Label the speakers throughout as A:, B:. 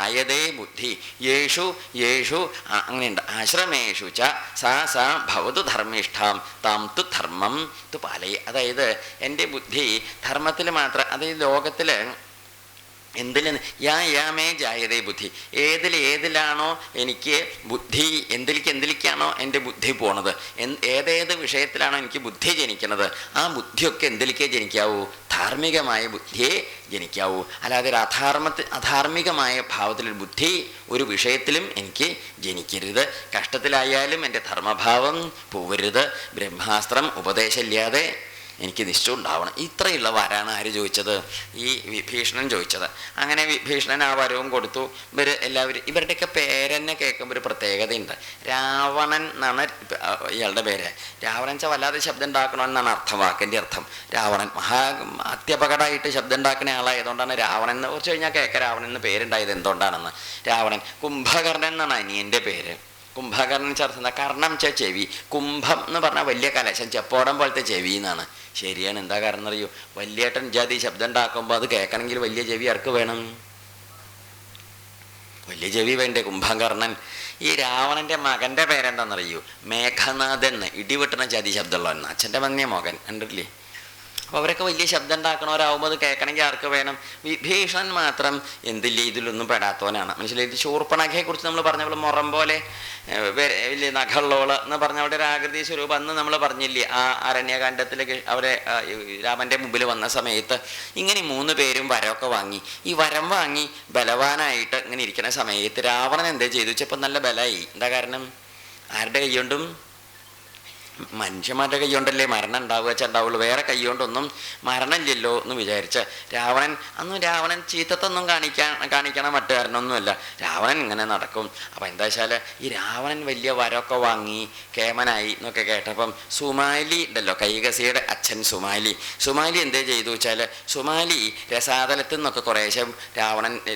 A: ജായതേ ബുദ്ധി Yeshu Yeshu അങ്ങനെയുണ്ട്. ആശ്രമേഷു ച സാ സാ ഭവതു ധർമ്മിഷ്ഠാം താം തു ധർമ്മം തു പാലയ. അതായത് എൻ്റെ ബുദ്ധി ധർമ്മത്തിൽ മാത്രം, അതായത് ലോകത്തിൽ യാമേ ജായതേ ബുദ്ധി, ഏതിലാണോ എനിക്ക് ബുദ്ധി, എന്തിലേക്കാണോ എൻ്റെ ബുദ്ധി പോണത്, ഏതേത് വിഷയത്തിലാണോ എനിക്ക് ബുദ്ധി ജനിക്കുന്നത്, ആ ബുദ്ധിയൊക്കെ എന്തിലേക്കേ ജനിക്കാവൂ? ധാർമ്മികമായ ബുദ്ധിയെ ജനിക്കാവൂ. അല്ലാതെ ഒരു അധാർമികമായ ഭാവത്തിലൊരു ബുദ്ധി ഒരു വിഷയത്തിലും എനിക്ക് ജനിക്കരുത്. കഷ്ടത്തിലായാലും എൻ്റെ ധർമ്മഭാവം പോവരുത്. ബ്രഹ്മാസ്ത്രം ഉപദേശമില്ലാതെ എനിക്ക് നിശ്ചയം ഉണ്ടാവണം. ഇത്രയുള്ള വരാണ് ആര് ചോദിച്ചത്? ഈ വിഭീഷണൻ ചോദിച്ചത്. അങ്ങനെ വിഭീഷണൻ ആ വരവും കൊടുത്തു. എല്ലാവരും ഇവരുടെയൊക്കെ പേരെന്നെ കേൾക്കുമ്പോൾ ഒരു പ്രത്യേകതയുണ്ട്. രാവണൻ എന്നാണ് ഇയാളുടെ പേര്. രാവണൻ വെച്ചാൽ വല്ലാതെ ശബ്ദം ഉണ്ടാക്കണമെന്നാണ് അർത്ഥം, വാക്കിൻ്റെ അർത്ഥം. രാവണൻ അത്യപകടമായിട്ട് ശബ്ദം ഉണ്ടാക്കുന്ന ആളായതുകൊണ്ടാണ് രാവണൻ എന്ന് കുറച്ച് കഴിഞ്ഞാൽ കേൾക്കാം രാവണൻ എന്ന് പേരുണ്ടായത് എന്തുകൊണ്ടാണെന്ന്. രാവണൻ. കുംഭകർണൻ എന്നാണ് അനിയൻ്റെ പേര്. കുംഭകർണൻ ചേർത്തുന്ന കർണം ചെവി. കുംഭം എന്ന് പറഞ്ഞാൽ വലിയ കലശം, ചെപ്പോടം പോലത്തെ ചെവി എന്നാണ്. ശരിയാണ്. എന്താ കാരണം എന്നറിയൂ? വലിയേട്ടൻ ജാതി ശബ്ദം ഉണ്ടാക്കുമ്പോൾ അത് കേൾക്കണമെങ്കിൽ വലിയ ചെവി ആർക്ക് വേണം? വലിയ ചെവി വേണ്ടേ? കുംഭകർണൻ. ഈ രാവണൻ്റെ മകൻ്റെ പേരെന്താണെന്നറിയൂ? മേഘനാഥൻ. ഇടിവെട്ടുന്ന ജാതി ശബ്ദമുള്ളവൻ. അച്ഛൻ്റെ മകനെ മകൻ കണ്ടിട്ടില്ലേ? അപ്പോൾ അവരൊക്കെ വലിയ ശബ്ദം ഉണ്ടാക്കണവരാകുമ്പോൾ അത് കേൾക്കണമെങ്കിൽ ആർക്ക് വേണം? വിഭീഷണൻ മാത്രം എന്തില്ല, ഇതിലൊന്നും പെടാത്തവനാണ്. മനസ്സിലായി? ശൂർപ്പണഖയെക്കുറിച്ച് നമ്മൾ പറഞ്ഞ പോലെ മുറം പോലെ വലിയ നഖള്ളോള് എന്ന് പറഞ്ഞ അവിടെ ഒരു ആകൃതി സ്വരൂപം അന്ന് നമ്മൾ പറഞ്ഞില്ലേ? ആ അരണ്യകാണ്ഡത്തിലേക്ക് അവരെ രാമൻ്റെ മുമ്പിൽ വന്ന സമയത്ത് ഇങ്ങനെ 3 പേരും വരമൊക്കെ വാങ്ങി. ഈ വരം വാങ്ങി ബലവാനായിട്ട് ഇങ്ങനെ ഇരിക്കുന്ന സമയത്ത് രാവണൻ എന്താ ചെയ്തു വെച്ചപ്പോൾ നല്ല ബലമായി. എന്താ കാരണം? ആരുടെ കൈകൊണ്ടും? മനുഷ്യന്മാരുടെ കൈകൊണ്ടല്ലേ മരണം ഉണ്ടാവുക ഉണ്ടാവുള്ളൂ. വേറെ കൈകൊണ്ടൊന്നും മരണമില്ലല്ലോ എന്ന് വിചാരിച്ച രാവണൻ ചീത്തത്തൊന്നും കാണിക്കണ മട്ടുകാരനൊന്നുമല്ല. രാവണൻ ഇങ്ങനെ നടക്കും. അപ്പം എന്താ വെച്ചാൽ ഈ രാവണൻ വലിയ വരമൊക്കെ വാങ്ങി കേമനായി എന്നൊക്കെ കേട്ടപ്പം സുമാലി ഉണ്ടല്ലോ, കൈകസിയുടെ അച്ഛൻ സുമാലി എന്തേ ചെയ്തു വെച്ചാൽ സുമാലി രസാതലത്തിൽ നിന്നൊക്കെ കുറേശ്ശെ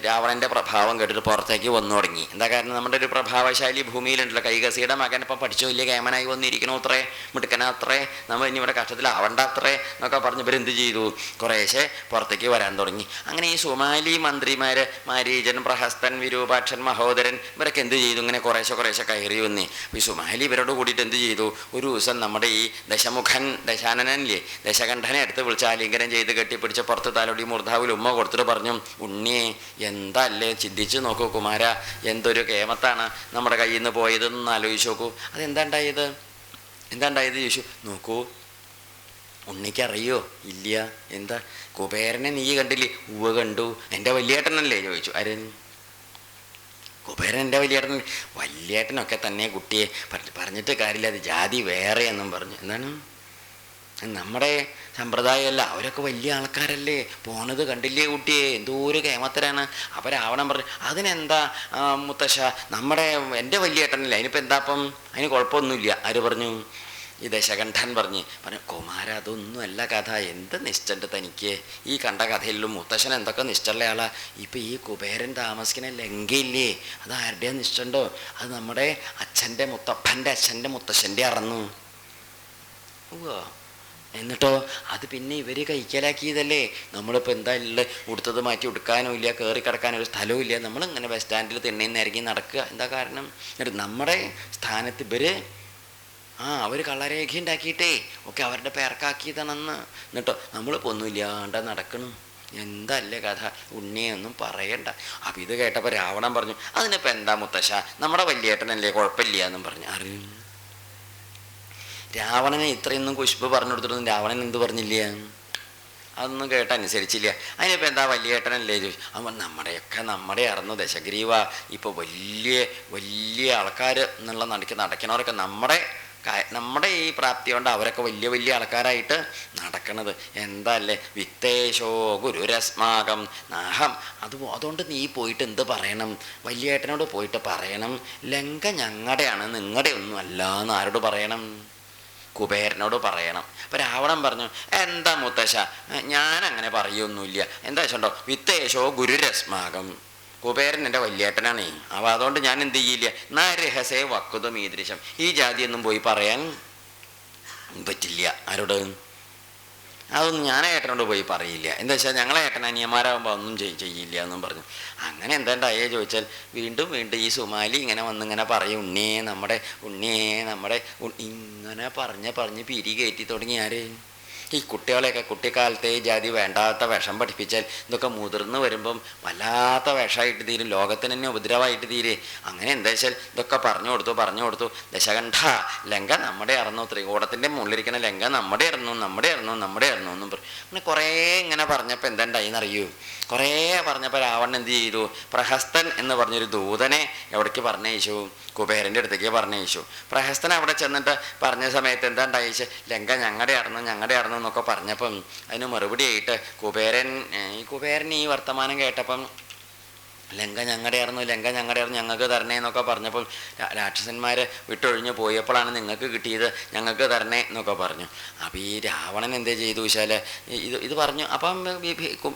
A: രാവണൻ്റെ പ്രഭാവം കേട്ടിട്ട് പുറത്തേക്ക് വന്നു തുടങ്ങി. എന്താ കാരണം? നമ്മുടെ ഒരു പ്രഭാവശാലി ഭൂമിയിലുണ്ടല്ലോ, കൈകസിയുടെ മകൻ ഇപ്പം പഠിച്ചു വലിയ കേമനായി വന്നിരിക്കണോ, അത്രേ മിടുക്കനത്രേ, നമ്മൾ ഇനി ഇവിടെ കഷ്ടത്തിലാവണ്ട അത്രേ എന്നൊക്കെ പറഞ്ഞ് ഇവരെന്ത് ചെയ്തു? കുറേശ്ശെ പുറത്തേക്ക് വരാൻ തുടങ്ങി. അങ്ങനെ ഈ സുമാലി മന്ത്രിമാർ മാരീചൻ, പ്രഹസ്തൻ, വിരൂപാക്ഷൻ, മഹോദരൻ ഇവരൊക്കെ എന്ത് ചെയ്തു? ഇങ്ങനെ കുറേശ്ശെ കയറി വന്നേ. അപ്പോൾ ഈ സുമാലി ഇവരോട് കൂടിയിട്ട് എന്ത് ചെയ്തു? ഒരു ദിവസം നമ്മുടെ ഈ ദശാനനല്ലേ, ദശകണ്ഠനെ അടുത്ത് വിളിച്ച് ആലിംഗനം ചെയ്ത് കെട്ടിപ്പിടിച്ച് പുറത്ത് തലോടി മൂർധാവിൽ ഉമ്മ കൊടുത്തിട്ട് പറഞ്ഞു, ഉണ്ണിയെ എന്തല്ലേ ചിന്തിച്ച് നോക്കൂ കുമാര, എന്തൊരു കേമത്താണ് നമ്മുടെ കയ്യിൽ നിന്ന് പോയതെന്ന് ആലോചിച്ച് നോക്കൂ. അതെന്താ ഉണ്ടായത് ചോദിച്ചു. നോക്കൂ, ഉണ്ണിക്കറിയോ? ഇല്ല. എന്താ? കുബേരനെ നീ കണ്ടില്ലേ? ഉവ്വ് കണ്ടു. എൻ്റെ വലിയേട്ടനല്ലേ ചോദിച്ചു. ആര്? കുബേരൻ എൻ്റെ വലിയേട്ടനൊക്കെ തന്നെ കുട്ടിയെ പറഞ്ഞിട്ട് കാര്യമില്ല, അത് ജാതി വേറെയെന്നും പറഞ്ഞു. എന്താണ്? നമ്മുടെ സമ്പ്രദായമല്ല, അവരൊക്കെ വലിയ ആൾക്കാരല്ലേ, പോണത് കണ്ടില്ലേ കുട്ടിയെ, എന്തോ ഒരു കേമത്തരാണ്. അപ്പം രാവണൻ പറഞ്ഞു, അതിനെന്താ മുത്തശ്ശ, എൻ്റെ വലിയേട്ടനല്ലേ, അതിനിപ്പോൾ എന്താ? അപ്പം അതിന് കുഴപ്പമൊന്നുമില്ല. ആര് പറഞ്ഞു? ഈ ദശകണ്ഠൻ പറഞ്ഞു കുമാര, അതൊന്നുമല്ല കഥ. എന്ത് നിശ്ചണ്ട് തനിക്ക്? ഈ കണ്ട കഥയിലും മുത്തശ്ശൻ എന്തൊക്കെ നിശ്ചയുള്ള ആളാ. ഇപ്പം ഈ കുബേരൻ താമസിക്കുന്ന ലങ്കയില്ലേ, അത് ആരുടെയാ നിശ്ചണ്ടോ? അത് നമ്മുടെ അച്ഛൻ്റെ അച്ഛൻ്റെ മുത്തശ്ശൻ്റെ അറന്നു. ഓ, എന്നിട്ടോ അത് പിന്നെ ഇവർ കൈക്കലാക്കിയതല്ലേ. നമ്മളിപ്പോൾ എന്താ ഉള്ളത്? ഉടുത്തത് മാറ്റി ഉടുക്കാനോ ഇല്ല, കയറി കിടക്കാനോ ഒരു സ്ഥലവും ഇല്ല. നമ്മളിങ്ങനെ ബസ് സ്റ്റാൻഡിൽ തിണ്ണയിൽ ഇറങ്ങി നടക്കുക. എന്താ കാരണം? എന്നിട്ട് നമ്മുടെ സ്ഥാനത്ത് ഇവർ അവർ കള്ളരേഖ ഉണ്ടാക്കിയിട്ടേ ഒക്കെ അവരുടെ പേർക്കാക്കിയതാണെന്ന്. എന്നിട്ടോ നമ്മളിപ്പോൾ ഒന്നുമില്ലാണ്ട് നടക്കണം. എന്തല്ലേ കഥ, ഉണ്ണിയൊന്നും പറയണ്ട. അപ്പം ഇത് കേട്ടപ്പോൾ രാവണൻ പറഞ്ഞു, അതിനിപ്പോൾ എന്താ മുത്തശ്ശ, നമ്മുടെ വലിയേട്ടനല്ലേ, കുഴപ്പമില്ല എന്നും പറഞ്ഞു. അറിയും രാവണനെ ഇത്രയൊന്നും കുശുമ്പ് പറഞ്ഞു കൊടുത്തിട്ടൊന്നും രാവണൻ എന്ത് പറഞ്ഞില്ല? അതൊന്നും കേട്ടനുസരിച്ചില്ല. അതിനിപ്പോൾ എന്താ വലിയേട്ടനല്ലേ ചോദിച്ചു. അപ്പം നമ്മുടെ അറിഞ്ഞു ദശഗ്രീവ, ഇപ്പോൾ വലിയ വലിയ ആൾക്കാർ എന്നുള്ള നടക്കണവരൊക്കെ നമ്മുടെ ഈ പ്രാപ്തി കൊണ്ട് അവരൊക്കെ വലിയ വലിയ ആൾക്കാരായിട്ട് നടക്കണത്. എന്താ അല്ലേ? വിത്തേശോ ഗുരുരസ്മാകം നാഹം. അതുകൊണ്ട് നീ പോയിട്ട് എന്ത് പറയണം? വലിയേട്ടനോട് പോയിട്ട് പറയണം, ലങ്ക ഞങ്ങളുടെയാണ്, നിങ്ങളുടെ ഒന്നും അല്ല എന്ന്. ആരോട് പറയണം? കുബേരനോട് പറയണം. അപ്പം രാവണൻ പറഞ്ഞു, എന്താ മുത്തശ്ശ, ഞാനങ്ങനെ പറയൊന്നുമില്ല. എന്താ വെച്ചോ, വിത്തേശോ ഗുരുരസ്മാകം, കുബേരൻ എൻ്റെ വലിയേട്ടനാണേ. അപ്പോൾ അതുകൊണ്ട് ഞാൻ എന്ത് ചെയ്യില്ല. നരഹസേ വക്കുതും ഈദൃശം, ഈ ജാതിയൊന്നും പോയി പറയാൻ പറ്റില്ല. ആരോട്? അതൊന്നും ഞാൻ ഏട്ടനോട് പോയി പറയില്ല, എന്താ വെച്ചാൽ ഞങ്ങളെ ഏട്ടൻ അനിയന്മാരാകുമ്പോൾ ഒന്നും ചെയ്യില്ല എന്നും പറഞ്ഞു. അങ്ങനെ എന്താണ്ടായേ ചോദിച്ചാൽ വീണ്ടും വീണ്ടും ഈ സുമാലി ഇങ്ങനെ വന്നിങ്ങനെ പറയും, ഉണ്ണിയേ നമ്മുടെ ഇങ്ങനെ പറഞ്ഞ് പിരി കയറ്റി തുടങ്ങി. ആര്? ഈ കുട്ടികളെയൊക്കെ കുട്ടിക്കാലത്തെ ജാതി വേണ്ടാത്ത വിഷം പഠിപ്പിച്ചാൽ ഇതൊക്കെ മുതിർന്ന് വരുമ്പം വല്ലാത്ത വിഷമായിട്ട് തീരും, ലോകത്തിന് തന്നെ ഉപദ്രവമായിട്ട് തീരെ. അങ്ങനെ എന്താ വെച്ചാൽ ഇതൊക്കെ പറഞ്ഞു കൊടുത്തു. ദശകണ്ഠ, ലങ്ക നമ്മുടെ ആയിരുന്നു, ത്രികൂടത്തിൻ്റെ മുകളിലിരിക്കുന്ന ലങ്ക നമ്മുടെ ആയിരുന്നു എന്നും പറയും. അങ്ങനെ കുറേ ഇങ്ങനെ പറഞ്ഞപ്പോൾ എന്താണ്ടായിന്നറിയൂ? കുറേ പറഞ്ഞപ്പോൾ രാവണൻ എന്ത് ചെയ്തു? പ്രഹസ്തൻ എന്ന് പറഞ്ഞൊരു ദൂതനെ എവിടേക്ക് പറഞ്ഞയച്ചു? കുബേരൻ്റെ അടുത്തേക്ക് പറഞ്ഞയച്ചു. പ്രഹസ്തൻ അവിടെ ചെന്നിട്ട് പറഞ്ഞ സമയത്ത് എന്താണ്ടായിച്ച്? ലങ്ക ഞങ്ങളുടെ ആയിരുന്നു എന്നൊക്കെ പറഞ്ഞപ്പം അതിന് മറുപടിയായിട്ട് കുബേരൻ ഈ വർത്തമാനം കേട്ടപ്പം ലങ്ക ഞങ്ങളുടെ ആയിരുന്നു ഞങ്ങൾക്ക് തരണേ എന്നൊക്കെ പറഞ്ഞപ്പം രാക്ഷസന്മാർ വിട്ടൊഴിഞ്ഞ് പോയപ്പോഴാണ് നിങ്ങൾക്ക് കിട്ടിയത്, ഞങ്ങൾക്ക് തരണേ എന്നൊക്കെ പറഞ്ഞു. അപ്പോൾ ഈ രാവണൻ എന്തേ ചെയ്തു വെച്ചാൽ ഇത് പറഞ്ഞു. അപ്പം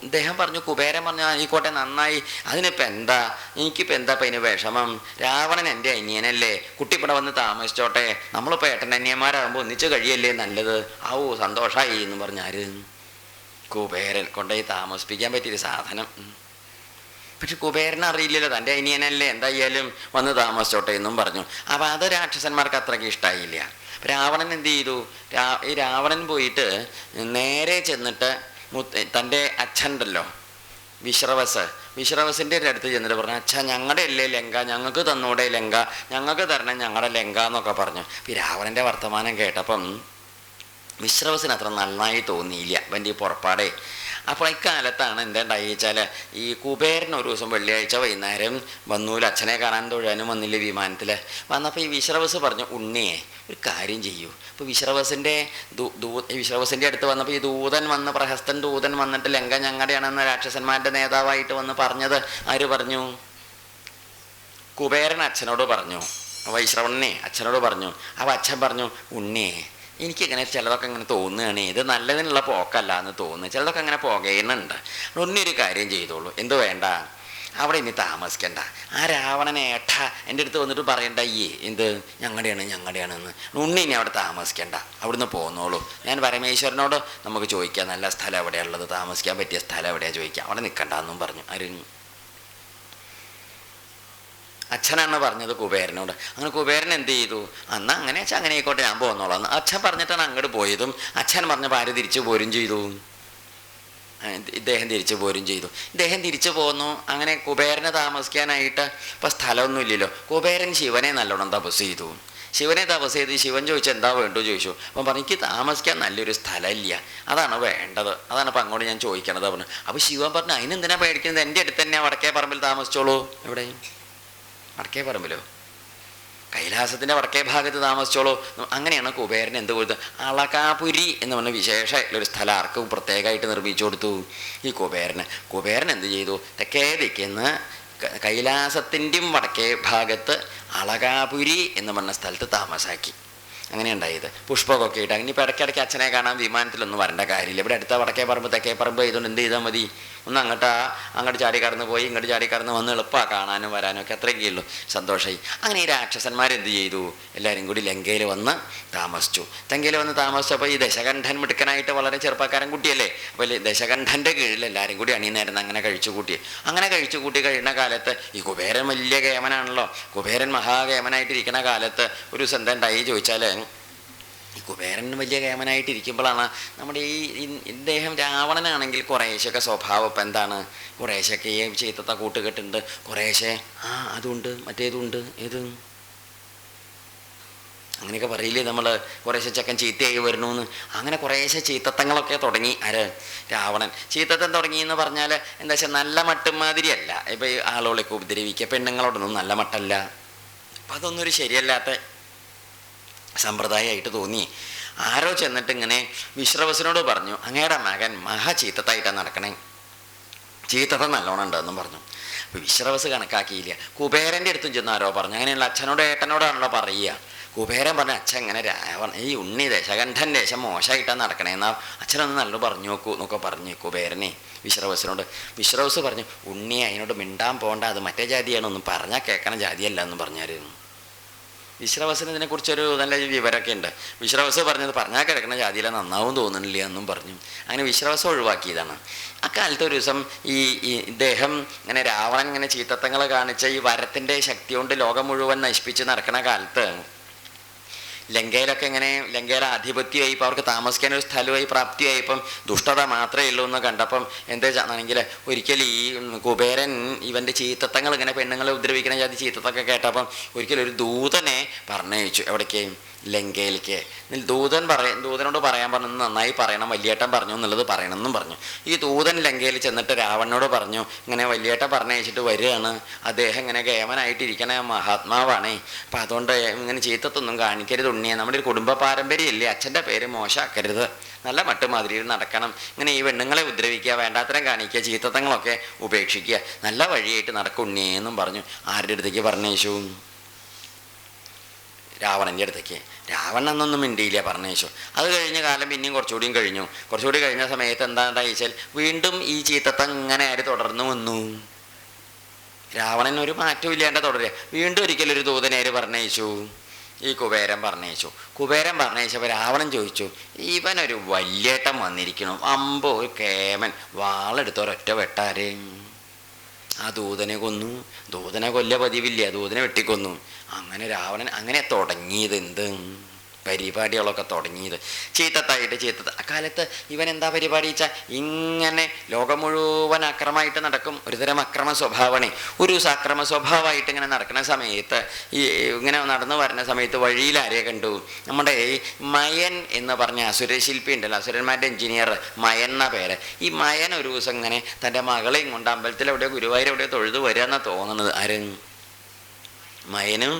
A: ഇദ്ദേഹം പറഞ്ഞു, കുബേരൻ പറഞ്ഞു, ആയിക്കോട്ടെ നന്നായി, അതിനിപ്പോൾ എനിക്കിപ്പോൾ എന്താ ഇപ്പം അതിന് വിഷമം? രാവണൻ എൻ്റെ അനിയനല്ലേ, കുട്ടിപ്പിടെ വന്ന് താമസിച്ചോട്ടെ, നമ്മളിപ്പോൾ ഏട്ടൻ അനിയന്മാരാകുമ്പോൾ ഒന്നിച്ച് കഴിയല്ലേ നല്ലത്. സന്തോഷമായി എന്ന് പറഞ്ഞാൽ കുബേരൻ കൊണ്ടുപോയി താമസിപ്പിക്കാൻ പറ്റിയൊരു സാധനം. പക്ഷെ കുബേരനെ അറിയില്ലല്ലോ, തൻ്റെ അനിയനല്ലേ, എന്തായാലും വന്ന് താമസിച്ചോട്ടെ എന്നും പറഞ്ഞു. അപ്പോൾ അത് രാക്ഷസന്മാർക്ക് അത്രയ്ക്ക് ഇഷ്ടമായില്ല. രാവണൻ എന്ത് ചെയ്തു? ഈ രാവണൻ പോയിട്ട് നേരെ ചെന്നിട്ട് തൻ്റെ അച്ഛനുണ്ടല്ലോ വിശ്രവസിൻ്റെ അടുത്ത് ചെന്നിട്ട് പറഞ്ഞു, അച്ഛാ ഞങ്ങളുടെ അല്ലേ ലങ്ക, ഞങ്ങൾക്ക് തന്നൂടെ ലങ്ക, ഞങ്ങൾക്ക് തരണം ഞങ്ങളുടെ ലങ്ക എന്നൊക്കെ പറഞ്ഞു. ഈ രാവണൻ്റെ വർത്തമാനം കേട്ടപ്പം വിശ്രവസിന് അത്ര നന്നായി തോന്നിയില്ല അവൻ്റെ ഈ പുറപ്പാടേ. അപ്പോൾ ഇക്കാലത്താണ് എന്താണ്ടായി വെച്ചാൽ ഈ കുബേരൻ ഒരു ദിവസം വെള്ളിയാഴ്ച വൈകുന്നേരം വന്നൂല, അച്ഛനെ കാണാൻ തൊഴാനും വന്നില്ല വിമാനത്തിൽ. വന്നപ്പോൾ ഈ വിശ്രവസ് പറഞ്ഞു, ഉണ്ണിയെ ഒരു കാര്യം ചെയ്യൂ. ഇപ്പോൾ വിശ്രവസിൻ്റെ അടുത്ത് വന്നപ്പോൾ ഈ പ്രഹസ്തൻ ദൂതൻ വന്നിട്ട് ലങ്ക ഞങ്ങളുടെയാണെന്ന് രാക്ഷസന്മാരുടെ നേതാവായിട്ട് വന്ന് പറഞ്ഞത് ആര് പറഞ്ഞു? കുബേരൻ അച്ഛനോട് പറഞ്ഞു, വൈശ്രവണനെ അച്ഛനോട് പറഞ്ഞു. അപ്പോൾ അച്ഛൻ പറഞ്ഞു, ഉണ്ണിയെ എനിക്കിങ്ങനെ ചിലതൊക്കെ ഇങ്ങനെ തോന്നുകയാണ്, ഇത് നല്ലതിനുള്ള പോക്കല്ല എന്ന് തോന്നുന്നു, ചിലതൊക്കെ അങ്ങനെ പോകുന്നുണ്ട്. ഒന്നൊരു കാര്യം ചെയ്തോളൂ, എന്ത് വേണ്ട, അവിടെ ഇനി താമസിക്കണ്ട. ആ രാവണനെ എൻ്റെ അടുത്ത് വന്നിട്ട് പറയണ്ട എന്ത് ഞങ്ങളുടെയാണെന്ന്. ഉണ്ണി ഇനി അവിടെ താമസിക്കണ്ട, അവിടുന്ന് പോന്നോളൂ. ഞാൻ പരമേശ്വരനോട് നമുക്ക് ചോദിക്കാം, നല്ല സ്ഥലം എവിടെയുള്ളത്, താമസിക്കാൻ പറ്റിയ സ്ഥലം എവിടെയാണ് ചോദിക്കാം, അവിടെ നിൽക്കണ്ടെന്നും പറഞ്ഞു. അച്ഛനാണ് പറഞ്ഞത് കുബേരനോട്. അങ്ങനെ കുബേരൻ എന്ത് ചെയ്തു? അങ്ങനെ വെച്ചാൽ അങ്ങനെ ആയിക്കോട്ടെ, ഞാൻ പോന്നോളാം. അച്ഛൻ പറഞ്ഞിട്ടാണ് അങ്ങോട്ട് പോയതും അച്ഛൻ പറഞ്ഞ ഭാര്യ തിരിച്ചു പോരും ചെയ്തു. ഇദ്ദേഹം തിരിച്ചു പോന്നു. അങ്ങനെ കുബേരനെ താമസിക്കാനായിട്ട് ഇപ്പം സ്ഥലമൊന്നും ഇല്ലല്ലോ. കുബേരൻ ശിവനെ നല്ലോണം തപസ് ചെയ്തു. ശിവൻ ചോദിച്ചു എന്താ വേണ്ടു ചോദിച്ചു. അപ്പം പറഞ്ഞു, എനിക്ക് താമസിക്കാൻ നല്ലൊരു സ്ഥലമില്ല, അതാണ് വേണ്ടത്, അതാണ് ഇപ്പം അങ്ങോട്ട് ഞാൻ ചോദിക്കണത് പറഞ്ഞു. അപ്പോൾ ശിവൻ പറഞ്ഞു, അതിനെന്തിനാ പേടിക്കുന്നത്, എൻ്റെ അടുത്ത് തന്നെ വടക്കേ പറമ്പിൽ താമസിച്ചോളൂ. എവിടെ? വടക്കേ പറമ്പിലോ? കൈലാസത്തിൻ്റെ വടക്കേ ഭാഗത്ത് താമസിച്ചോളൂ. അങ്ങനെയാണ് കുബേരൻ എന്ത് കൊടുത്തത്? അളകാപുരി എന്ന് പറഞ്ഞ വിശേഷമായിട്ടുള്ളൊരു സ്ഥലം ആർക്കും പ്രത്യേകമായിട്ട് നിർമ്മിച്ചു കൊടുത്തു ഈ കുബേരൻ എന്ത് ചെയ്തു? തെക്കേ ദിക്കെന്ന് കൈലാസത്തിൻ്റെയും വടക്കേ ഭാഗത്ത് അളകാപുരി എന്ന് പറഞ്ഞ സ്ഥലത്ത് താമസാക്കി. അങ്ങനെ ഉണ്ടായത്. പുഷ്പമൊക്കെ ഇട്ട്. അങ്ങനെ ഇപ്പോൾ ഇടയ്ക്കിടയ്ക്ക് അച്ഛനെ കാണാൻ വിമാനത്തിലൊന്നും വരേണ്ട കാര്യമില്ല. ഇവിടെ അടുത്ത വടക്കേ പറമ്പ് തെക്കേ പറമ്പ് ചെയ്തുകൊണ്ട് എന്ത് ചെയ്താൽ മതി? ഒന്ന് അങ്ങോട്ട് ചാടി കടന്ന് പോയി ഇങ്ങോട്ട് ചാടി കടന്ന് വന്ന് എളുപ്പമാണ് കാണാനും വരാനും ഒക്കെ, അത്രയൊക്കെ ഉള്ളൂ. സന്തോഷമായി. അങ്ങനെ ഈ രാക്ഷസന്മാരെന്ത് ചെയ്തു? എല്ലാവരും കൂടി ലങ്കയിൽ വന്ന് താമസിച്ചു. ലങ്കയിൽ വന്ന് താമസിച്ചപ്പോൾ ഈ ദശകണ്ഠൻ മിടുക്കനായിട്ട് വളരെ ചെറുപ്പക്കാരൻ കുട്ടിയല്ലേ, അപ്പോൾ ദശകണ്ഠൻ്റെ കീഴിൽ എല്ലാവരും കൂടി അണിനേരുന്ന് അങ്ങനെ കഴിച്ചു കൂട്ടി കഴിയുന്ന കാലത്ത് ഈ കുബേരൻ വലിയ കേമനാണല്ലോ. കുബേരൻ മഹാകേമനായിട്ടിരിക്കുന്ന കാലത്ത് ഒരു ദിവസം എന്താ ഉണ്ടായി ചോദിച്ചാൽ, ഈ കുബേരൻ വലിയ കേമനായിട്ടിരിക്കുമ്പോഴാണ് നമ്മുടെ ഇദ്ദേഹം രാവണനാണെങ്കിൽ കുറേശ്ശൊക്കെ സ്വഭാവം ഇപ്പം എന്താണ്, കുറേശ്ശൊക്കെ ഈ ചീത്തത്തെ കൂട്ടുകെട്ടുണ്ട്, കുറേശ്ശെ അതുണ്ട് മറ്റേതുണ്ട് ഏത് അങ്ങനെയൊക്കെ പറയില്ലേ നമ്മൾ, കുറേശ്ശെ ചെക്കൻ ചീത്തയായി വരണമെന്ന്. അങ്ങനെ കുറേശ്ശെ ചീത്തത്തങ്ങളൊക്കെ തുടങ്ങി. രാവണൻ ചീത്തത്തം തുടങ്ങി എന്ന് പറഞ്ഞാൽ എന്താ വെച്ചാൽ നല്ല മട്ടും മാതിരിയല്ല. ഇപ്പം ഈ ആളുകളൊക്കെ ഉപദ്രവിക്കുക, പെണ്ണുങ്ങളോടൊന്നും നല്ല മട്ടല്ല. അപ്പം അതൊന്നും ഒരു ശരിയല്ലാത്ത സമ്പ്രദായമായിട്ട് തോന്നി. ആരോ ചെന്നിട്ട് ഇങ്ങനെ വിശ്രവസിനോട് പറഞ്ഞു, അങ്ങയുടെ മകൻ മഹാ ചീത്തത്തായിട്ടാണ് നടക്കണേ, ചീത്തത നല്ലോണം ഉണ്ടെന്നും പറഞ്ഞു. അപ്പോൾ വിശ്രവസ് കണക്കാക്കിയില്ല. കുബേരൻ്റെ അടുത്തും ചെന്ന് ആരോ പറഞ്ഞു. അങ്ങനെയുള്ള അച്ഛനോട് ഏട്ടനോടാണല്ലോ പറയുക. കുബേരൻ പറഞ്ഞ, അച്ഛൻ ഇങ്ങനെ ഈ ഉണ്ണി ദശകണ്ഠൻ ദേശം മോശമായിട്ടാണ് നടക്കണേന്നാ അച്ഛനൊന്ന് നല്ലത് പറഞ്ഞു നോക്കൂ എന്നൊക്കെ പറഞ്ഞു കുബേരനെ വിശ്രവസിനോട്. വിശ്രവസ് പറഞ്ഞു, ഉണ്ണി അതിനോട് മിണ്ടാൻ പോകണ്ട, അത് മറ്റേ ജാതിയാണ്, ഒന്നും പറഞ്ഞാൽ കേൾക്കണ ജാതിയല്ല എന്ന് പറഞ്ഞായിരുന്നു. വിശ്രവസിന് ഇതിനെക്കുറിച്ചൊരു നല്ല വിവരമൊക്കെ ഉണ്ട്. വിശ്രവസ് പറഞ്ഞത് പറഞ്ഞാൽ കിടക്കുന്ന ജാതിയിലെ നന്നാവും തോന്നുന്നില്ല എന്നും പറഞ്ഞു. അങ്ങനെ വിശ്രവസം ഒഴിവാക്കിയതാണ്. അക്കാലത്ത് ഒരു ദിവസം ഈ ഇദ്ദേഹം ഇങ്ങനെ രാവണൻ ഇങ്ങനെ ചീത്തത്തങ്ങൾ കാണിച്ച ഈ വരത്തിൻ്റെ ശക്തി കൊണ്ട് ലോകം മുഴുവൻ നശിപ്പിച്ച് നടക്കുന്ന കാലത്ത് ലങ്കയിലൊക്കെ ഇങ്ങനെ ലങ്കയിലെ ആധിപത്യമായി, ഇപ്പോൾ അവർക്ക് താമസിക്കാൻ ഒരു സ്ഥലമായി പ്രാപ്തിയായി, ഇപ്പം ദുഷ്ടത മാത്രമേ ഉള്ളൂ എന്ന് കണ്ടപ്പം എന്താണെങ്കിൽ ഒരിക്കൽ ഈ കുബേരൻ ഇവൻ്റെ ചീത്തത്തങ്ങൾ ഇങ്ങനെ പെണ്ണുങ്ങളെ ഉപദ്രവിക്കുന്ന ജാതി ചീത്തത്തൊക്കെ കേട്ടപ്പം ഒരിക്കലും ഒരു ദൂതനെ പറഞ്ഞയച്ചു. എവിടേക്ക്? ലങ്കയിലേക്ക്. ദൂതനോട് പറയാൻ പറഞ്ഞു, നന്നായി പറയണം, വലിയേട്ടൻ പറഞ്ഞു എന്നുള്ളത് പറയണമെന്നും പറഞ്ഞു. ഈ ദൂതൻ ലങ്കയിൽ ചെന്നിട്ട് രാവണനോട് പറഞ്ഞു, ഇങ്ങനെ വലിയേട്ടൻ പറഞ്ഞയച്ചിട്ട് വരികയാണ്, അദ്ദേഹം ഇങ്ങനെ കേമനായിട്ടിരിക്കണ മഹാത്മാവാണേ, അപ്പം അതുകൊണ്ട് ഇങ്ങനെ ചീത്തത്തൊന്നും കാണിക്കരുത് ഉണ്ണിയെ, നമ്മുടെ ഒരു കുടുംബ പാരമ്പര്യമില്ലേ, അച്ഛൻ്റെ പേര് മോശമാക്കരുത്, നല്ല മട്ടുമാതിരിയിൽ നടക്കണം, ഇങ്ങനെ ഈ പെണ്ണുങ്ങളെ ഉപദ്രവിക്കുക, വേണ്ടാത്തരം കാണിക്കുക, ചീത്തത്തങ്ങളൊക്കെ ഉപേക്ഷിക്കുക, നല്ല വഴിയായിട്ട് നടക്കും ഉണ്ണിയെന്നും പറഞ്ഞു. ആരുടെ അടുത്തേക്ക് പറഞ്ഞയച്ചു? രാവണൻ്റെ അടുത്തേക്ക്. രാവണൻ അന്നൊന്നും മിണ്ടിയില്ല, പറഞ്ഞയച്ചു. അത് കഴിഞ്ഞ കാലം പിന്നെയും കുറച്ചുകൂടിയും കഴിഞ്ഞു. കുറച്ചുകൂടി കഴിഞ്ഞ സമയത്ത് എന്താണെന്ന് വെച്ചാൽ വീണ്ടും ഈ ചീത്തത്തം ഇങ്ങനെ ആര് തുടർന്നു വന്നു. രാവണൻ ഒരു മാറ്റവും ഇല്ലാണ്ട് തുടരുക. വീണ്ടും ഒരിക്കലൊരു ദൂതനേര് പറഞ്ഞയച്ചു, ഈ കുബേരൻ പറഞ്ഞയച്ചു. കുബേരൻ പറഞ്ഞയച്ചപ്പോൾ രാവണൻ ചോദിച്ചു, ഇവനൊരു വല്യേട്ടൻ വന്നിരിക്കണം, അമ്പോ ഒരു കേമൻ, വാളെടുത്ത് ഒരൊറ്റ വെട്ടാരേ. ആ ദൂതനെ കൊന്നു. ദൂതനെ കൊല്ല പതിവില്ല, ദൂതനെ വെട്ടിക്കൊന്നു. അങ്ങനെ രാവണൻ അങ്ങനെ തുടങ്ങിയത് എന്ത് പരിപാടികളൊക്കെ തുടങ്ങിയത് ചീത്തത്തായിട്ട്. അക്കാലത്ത് ഇവൻ എന്താ പരിപാടി വെച്ചാൽ ഇങ്ങനെ ലോകം മുഴുവൻ അക്രമമായിട്ട് നടക്കും. ഒരുതരം അക്രമ സ്വഭാവമാണ്. ഒരു അക്രമ സ്വഭാവമായിട്ട് ഇങ്ങനെ നടക്കുന്ന സമയത്ത് ഈ ഇങ്ങനെ നടന്നു വരുന്ന സമയത്ത് വഴിയിൽ ആരെയെ കണ്ടു? നമ്മുടെ ഈ മയൻ എന്ന് പറഞ്ഞ അസുരശില്പി ഉണ്ടല്ലോ, അസുരന്മാരുടെ എഞ്ചിനീയർ, മയൻ എന്ന പേര്. ഈ മയൻ ഒരു ദിവസം ഇങ്ങനെ തൻ്റെ മകളെയും കൊണ്ട് അമ്പലത്തിൽ എവിടെയോ ഗുരുവായൂർ എവിടെയോ തൊഴുതു വരിക എന്നാണ് തോന്നുന്നത്. ആര്? മയനും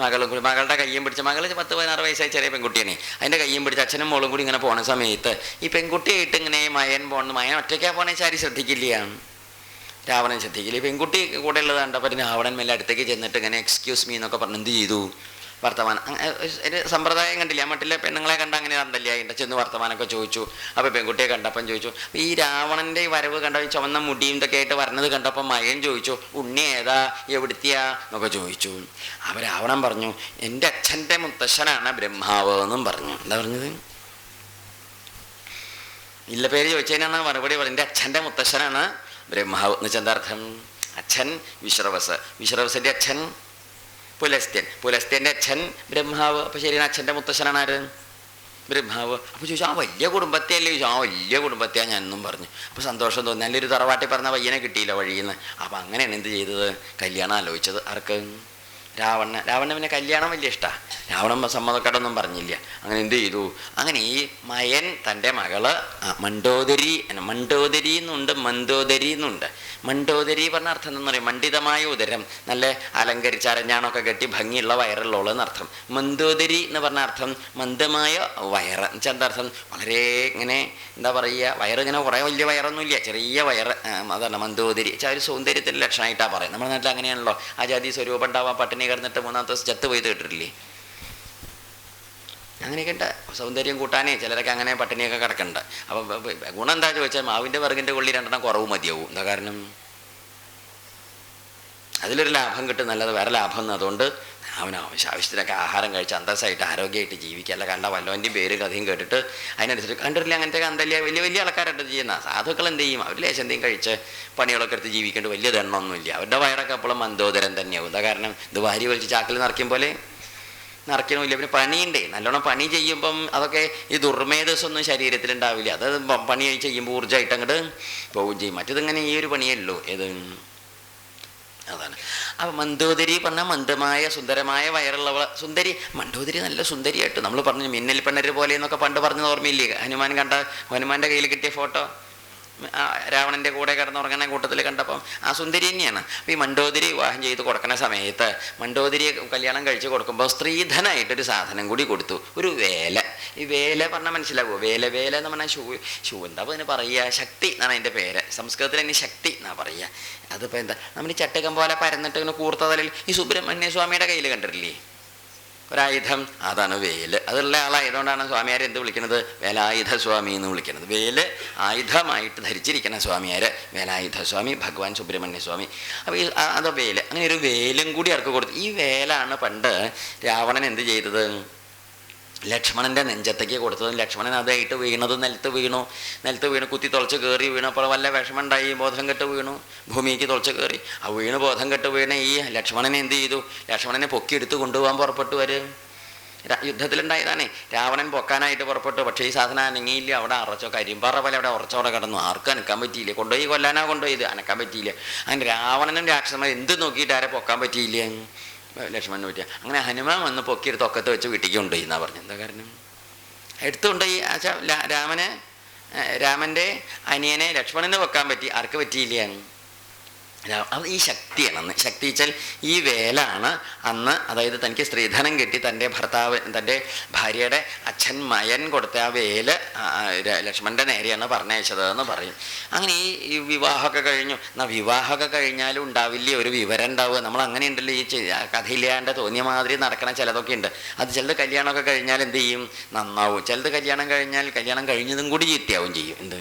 A: മകളുടെ കയ്യും പിടിച്ച്, മകൾ 10-16 വയസ്സായി ചെറിയ പെൺകുട്ടിയാണ്. അതിൻ്റെ കയ്യും പിടിച്ച് അച്ഛനും മോളും കൂടി ഇങ്ങനെ പോണ സമയത്ത് ഈ പെൺകുട്ടിയായിട്ട് ഇങ്ങനെ മയൻ പോകുന്നത്, മയൻ ഒറ്റയ്ക്കാണ് പോണേ, ആരും ശ്രദ്ധിക്കില്ല, രാവണൻ ശ്രദ്ധിക്കില്ല. ഈ പെൺകുട്ടി കൂടെ ഉള്ളത് കണ്ടപ്പോൾ രാവണൻ മേലെ അടുത്തേക്ക് ചെന്നിട്ട് ഇങ്ങനെ എക്സ്ക്യൂസ് മീ എന്നൊക്കെ പറഞ്ഞ് എന്ത് ചെയ്തു? വർത്തമാനം. ഒരു സമ്പ്രദായം കണ്ടില്ല, മട്ടിലെ പെണ്ണുങ്ങളെ കണ്ട അങ്ങനെ കണ്ടല്ല, അതിൻ്റെ ചെന്ന് വർത്തമാനമൊക്കെ ചോദിച്ചു. അപ്പോൾ പെൺകുട്ടിയെ കണ്ടപ്പം ചോദിച്ചു, ഈ രാവണൻ്റെ ഈ വരവ് കണ്ട ചുവന്ന മുടിയും ഇതൊക്കെ ആയിട്ട് വരുന്നത് കണ്ടപ്പോൾ മയൻ ചോദിച്ചു, ഉണ്ണി ഏതാ, എവിടുത്തിയാ എന്നൊക്കെ ചോദിച്ചു. അപ്പോൾ രാവണൻ പറഞ്ഞു, എൻ്റെ അച്ഛൻ്റെ മുത്തശ്ശനാണ് ബ്രഹ്മാവ് എന്നും പറഞ്ഞു. എന്താ പറഞ്ഞത്? ഇല്ല പേര് ചോദിച്ചതിനാണ് മറുപടി പറഞ്ഞു, എൻ്റെ അച്ഛൻ്റെ മുത്തശ്ശനാണ് ബ്രഹ്മാവ് എന്ന് വെച്ചാൽ എന്താ അർത്ഥം? അച്ഛൻ വിശ്രവസ്, വിശ്രവസിൻ്റെ അച്ഛൻ പുലസ്ത്യൻ, പുലസ്ത്യൻ്റെ അച്ഛൻ ബ്രഹ്മാവ്. അപ്പോൾ ശരിയാണ്, അച്ഛൻ്റെ മുത്തശ്ശനാണ് ആര്? ബ്രഹ്മാവ്. അപ്പോൾ ചോദിച്ചു, ആ വലിയ കുടുംബത്തെ അല്ലേ? ചോദിച്ചു, ആ വലിയ കുടുംബത്തെയാണ് ഞാനെന്നും പറഞ്ഞു. അപ്പോൾ സന്തോഷം തോന്നി, നല്ലൊരു തറവാട്ടി പറഞ്ഞ പയ്യനെ കിട്ടിയില്ല വഴിയിൽ നിന്ന്. അപ്പോൾ അങ്ങനെയാണ് എന്ത് ചെയ്തത്? കല്യാണം ആലോചിച്ചത്. ആർക്ക്? രാവണന് പിന്നെ കല്യാണം വലിയ ഇഷ്ടമാണ്. രാവണൻ സമ്മതക്കടൊന്നും പറഞ്ഞില്ല. അങ്ങനെ എന്ത് ചെയ്തു? അങ്ങനെ ഈ മയൻ തൻ്റെ മകള് മണ്ഡോദരി എന്നുണ്ട്, മന്ദോദരി എന്നുണ്ട്. മണ്ഡോദരി പറഞ്ഞ അർത്ഥം എന്താണെന്ന് പറയും? മണ്ഡിതമായ ഉദരം, നല്ല അലങ്കരിച്ച് അരഞ്ഞാണൊക്കെ കെട്ടി ഭംഗിയുള്ള വയറുള്ളവളെന്ന് അർത്ഥം. മന്ദോദരി എന്ന് പറഞ്ഞ അർത്ഥം മന്ദമായ വയറ് എന്ന് വെച്ചാൽ എന്താ അർത്ഥം? വളരെ ഇങ്ങനെ എന്താ പറയുക, വയറിങ്ങനെ കുറേ വലിയ വയറൊന്നുമില്ല, ചെറിയ വയറ്, അതാണ് മന്ദോദരി. വെച്ചാൽ ഒരു സൗന്ദര്യത്തിൻ്റെ ലക്ഷണമായിട്ടാണ് പറയുന്നത്. നമ്മുടെ നാട്ടിൽ അങ്ങനെയാണല്ലോ, ആ ജാതി സ്വരൂപം ഉണ്ടാവാൻ പട്ടിണി കിടന്നിട്ട് 3-ാമത്തെ ദിവസം ചത്ത് പോയി കേട്ടിട്ടില്ലേ? അങ്ങനെയൊക്കെ ഉണ്ട്. സൗന്ദര്യം കൂട്ടാനേ ചിലരൊക്കെ അങ്ങനെ പട്ടിണിയൊക്കെ കിടക്കുന്നുണ്ട്. അപ്പം ഗുണം എന്താ ചോദിച്ചാൽ മാവിൻ്റെ വിറകിൻ്റെ കൊള്ളി 2 കുറവ് മതിയാവും. എന്താ കാരണം? അതിലൊരു ലാഭം കിട്ടും, നല്ലത് വേറെ ലാഭം. അതുകൊണ്ട് അവന് ആവശ്യത്തിനൊക്കെ ആഹാരം കഴിച്ച് അന്തസ്സായിട്ട് ആരോഗ്യമായിട്ട് ജീവിക്കുക. അല്ല കണ്ട വല്ലവൻ്റെയും പേര് കഥയും കേട്ടിട്ട് അതിനനുസരിച്ച് കണ്ടിട്ടില്ല അങ്ങനത്തെ കന്തല്ല വലിയ വലിയ ആൾക്കാരായിട്ട് ചെയ്യുന്ന സാധുക്കൾ എന്ത് ചെയ്യും? അവർ ലേശം എന്തെങ്കിലും കഴിച്ച് പണികളൊക്കെ എടുത്ത് ജീവിക്കേണ്ട വലിയ ദണ്ണമൊന്നുമില്ല. അവരുടെ വയറൊക്കെ എപ്പോഴും മന്ദോദരം തന്നെയാവും. എന്താ കാരണം? ഇത് വാരി വലിച്ച് ചാക്കിൽ നിറയ്ക്കും പോലെ നിറയ്ക്കണമില്ല. പിന്നെ പണിയുണ്ടേ, നല്ലോണം പണി ചെയ്യുമ്പം അതൊക്കെ ഈ ദുർമേധസ്സൊന്നും ശരീരത്തിലുണ്ടാവില്ല. അത് പണി ചെയ്യുമ്പോൾ ഊർജ്ജമായിട്ട് അങ്ങോട്ട് പോവുകയും ചെയ്യും. മറ്റേതിങ്ങനെ ഈ ഒരു പണിയല്ലോ ഏത്, അതാണ്. അപ്പം മന്ദോദരി പറഞ്ഞാൽ മന്ദമായ സുന്ദരമായ വയറുള്ളവ സുന്ദരി. മണ്ഡോദരി നല്ല സുന്ദരിയായിട്ട് നമ്മൾ പറഞ്ഞു, മിന്നൽ പെണ്ണര് പോലെ എന്നൊക്കെ പണ്ട് പറഞ്ഞത് ഓർമ്മയില്ലേ? ഹനുമാൻ്റെ കയ്യിൽ കിട്ടിയ ഫോട്ടോ രാവണൻ്റെ കൂടെ കിടന്നുറങ്ങുന്ന കൂട്ടത്തിൽ കണ്ടപ്പം ആ സുന്ദരി തന്നെയാണ്. അപ്പോൾ ഈ മണ്ഡോദരി വിവാഹം ചെയ്ത് കൊടുക്കുന്ന സമയത്ത് മണ്ഡോദരിയെ കല്യാണം കഴിച്ച് കൊടുക്കുമ്പോൾ സ്ത്രീധനായിട്ടൊരു സാധനം കൂടി കൊടുത്തു, ഒരു വേല. ഈ വേല പറഞ്ഞാൽ മനസ്സിലാവുമോ? വേല എന്ന് പറഞ്ഞാൽ എന്താ അതിന് പറയുക? ശക്തി എന്നാണ് അതിൻ്റെ പേര്. സംസ്കൃതത്തിൽ തന്നെ ശക്തി എന്നാണ് പറയുക. അതിപ്പോൾ എന്താ, നമ്മൾ ഈ ചട്ടകം പോലെ പരന്നിട്ട് ഇങ്ങനെ കൂർത്ത തലയിൽ ഈ സുബ്രഹ്മണ്യ സ്വാമിയുടെ കയ്യിൽ കണ്ടിട്ടില്ലേ? ഒരായുധം, അതാണ് വേല്. അതുള്ള ആളായതുകൊണ്ടാണ് സ്വാമിയാരെ എന്ത് വിളിക്കുന്നത്? വേലായുധ സ്വാമി എന്ന് വിളിക്കുന്നത്. വേല് ആയുധമായിട്ട് ധരിച്ചിരിക്കുന്ന സ്വാമിയാർ വേലായുധ സ്വാമി, ഭഗവാൻ സുബ്രഹ്മണ്യ സ്വാമി. അപ്പോൾ ഈ അത് വേല്, അങ്ങനെ ഒരു വേലും കൂടി അവർക്ക് കൊടുത്തു. ഈ വേലാണ് പണ്ട് രാവണൻ എന്ത് ചെയ്തത്? ലക്ഷ്മണൻ്റെ നെഞ്ചത്തേക്ക് കൊടുത്തതും ലക്ഷ്മണൻ അതായിട്ട് വീണത് നിലത്ത് വീണു കുത്തി തുളച്ച് കയറി വീണു. അപ്പോൾ വല്ല വിഷമമുണ്ടായി, ബോധം കെട്ട് വീണു, ഭൂമിക്ക് തുളച്ച് കയറി. ആ വീണ് ബോധം കെട്ട് വീണ ഈ ലക്ഷ്മണനെ എന്ത് ചെയ്തു? ലക്ഷ്മണനെ പൊക്കിയെടുത്ത് കൊണ്ടുപോകാൻ പുറപ്പെട്ടു വരും. യുദ്ധത്തിലുണ്ടായതാണേ. രാവണൻ പൊക്കാനായിട്ട് പുറപ്പെട്ടു. പക്ഷേ ഈ സാധനം അനങ്ങിയില്ല. അവിടെ അറച്ചോ കരിമ്പാറ പോലെ അവിടെ ഉറച്ചോടെ കിടന്നു. ആർക്കും അനക്കാൻ പറ്റിയില്ല. കൊണ്ടുപോയി കൊല്ലാനാ കൊണ്ടുപോയത്, അനക്കാൻ പറ്റിയില്ല. അങ്ങനെ രാവണനും രാക്ഷസന്മാർ എന്ത് നോക്കിയിട്ട് ആരെ പൊക്കാൻ പറ്റിയില്ല? ലക്ഷ്മണന് പറ്റിയ. അങ്ങനെ ഹനുമാൻ വന്ന് പൊക്കിയെടുത്ത് ഒക്കത്ത് വെച്ച് വീട്ടിലേക്ക് കൊണ്ടുപോയി എന്നാ പറഞ്ഞു. എന്താ കാരണം? എടുത്തുകൊണ്ടുപോയി. രാമൻ്റെ അനിയനെ ലക്ഷ്മണന് വെക്കാൻ പറ്റി, ആർക്ക് പറ്റിയില്ല? അത് ഈ ശക്തിയാണ്. അന്ന് ശക്തി വെച്ചാൽ ഈ വേലാണ് അന്ന്. അതായത് തനിക്ക് സ്ത്രീധനം കിട്ടി തൻ്റെ ഭാര്യയുടെ അച്ഛൻ മയൻ കൊടുത്ത ആ വേല് ലക്ഷ്മണൻ്റെ നേരെയാണ് പറഞ്ഞയച്ചത് എന്ന് പറയും. അങ്ങനെ ഈ വിവാഹമൊക്കെ കഴിഞ്ഞു. എന്നാൽ വിവാഹമൊക്കെ കഴിഞ്ഞാലും ഉണ്ടാവില്ലേ ഒരു വിവരം ഉണ്ടാവുക? നമ്മൾ അങ്ങനെ ഉണ്ടല്ലോ, ഈ കഥയില്ലാണ്ട് തോന്നിയ മാതിരി നടക്കണ ചിലതൊക്കെ ഉണ്ട്. അത് ചിലത് കല്യാണമൊക്കെ കഴിഞ്ഞാൽ എന്ത് ചെയ്യും? നന്നാവും. ചിലത് കല്യാണം കഴിഞ്ഞതും കൂടി ചീത്തയാവും ചെയ്യും. എന്ത്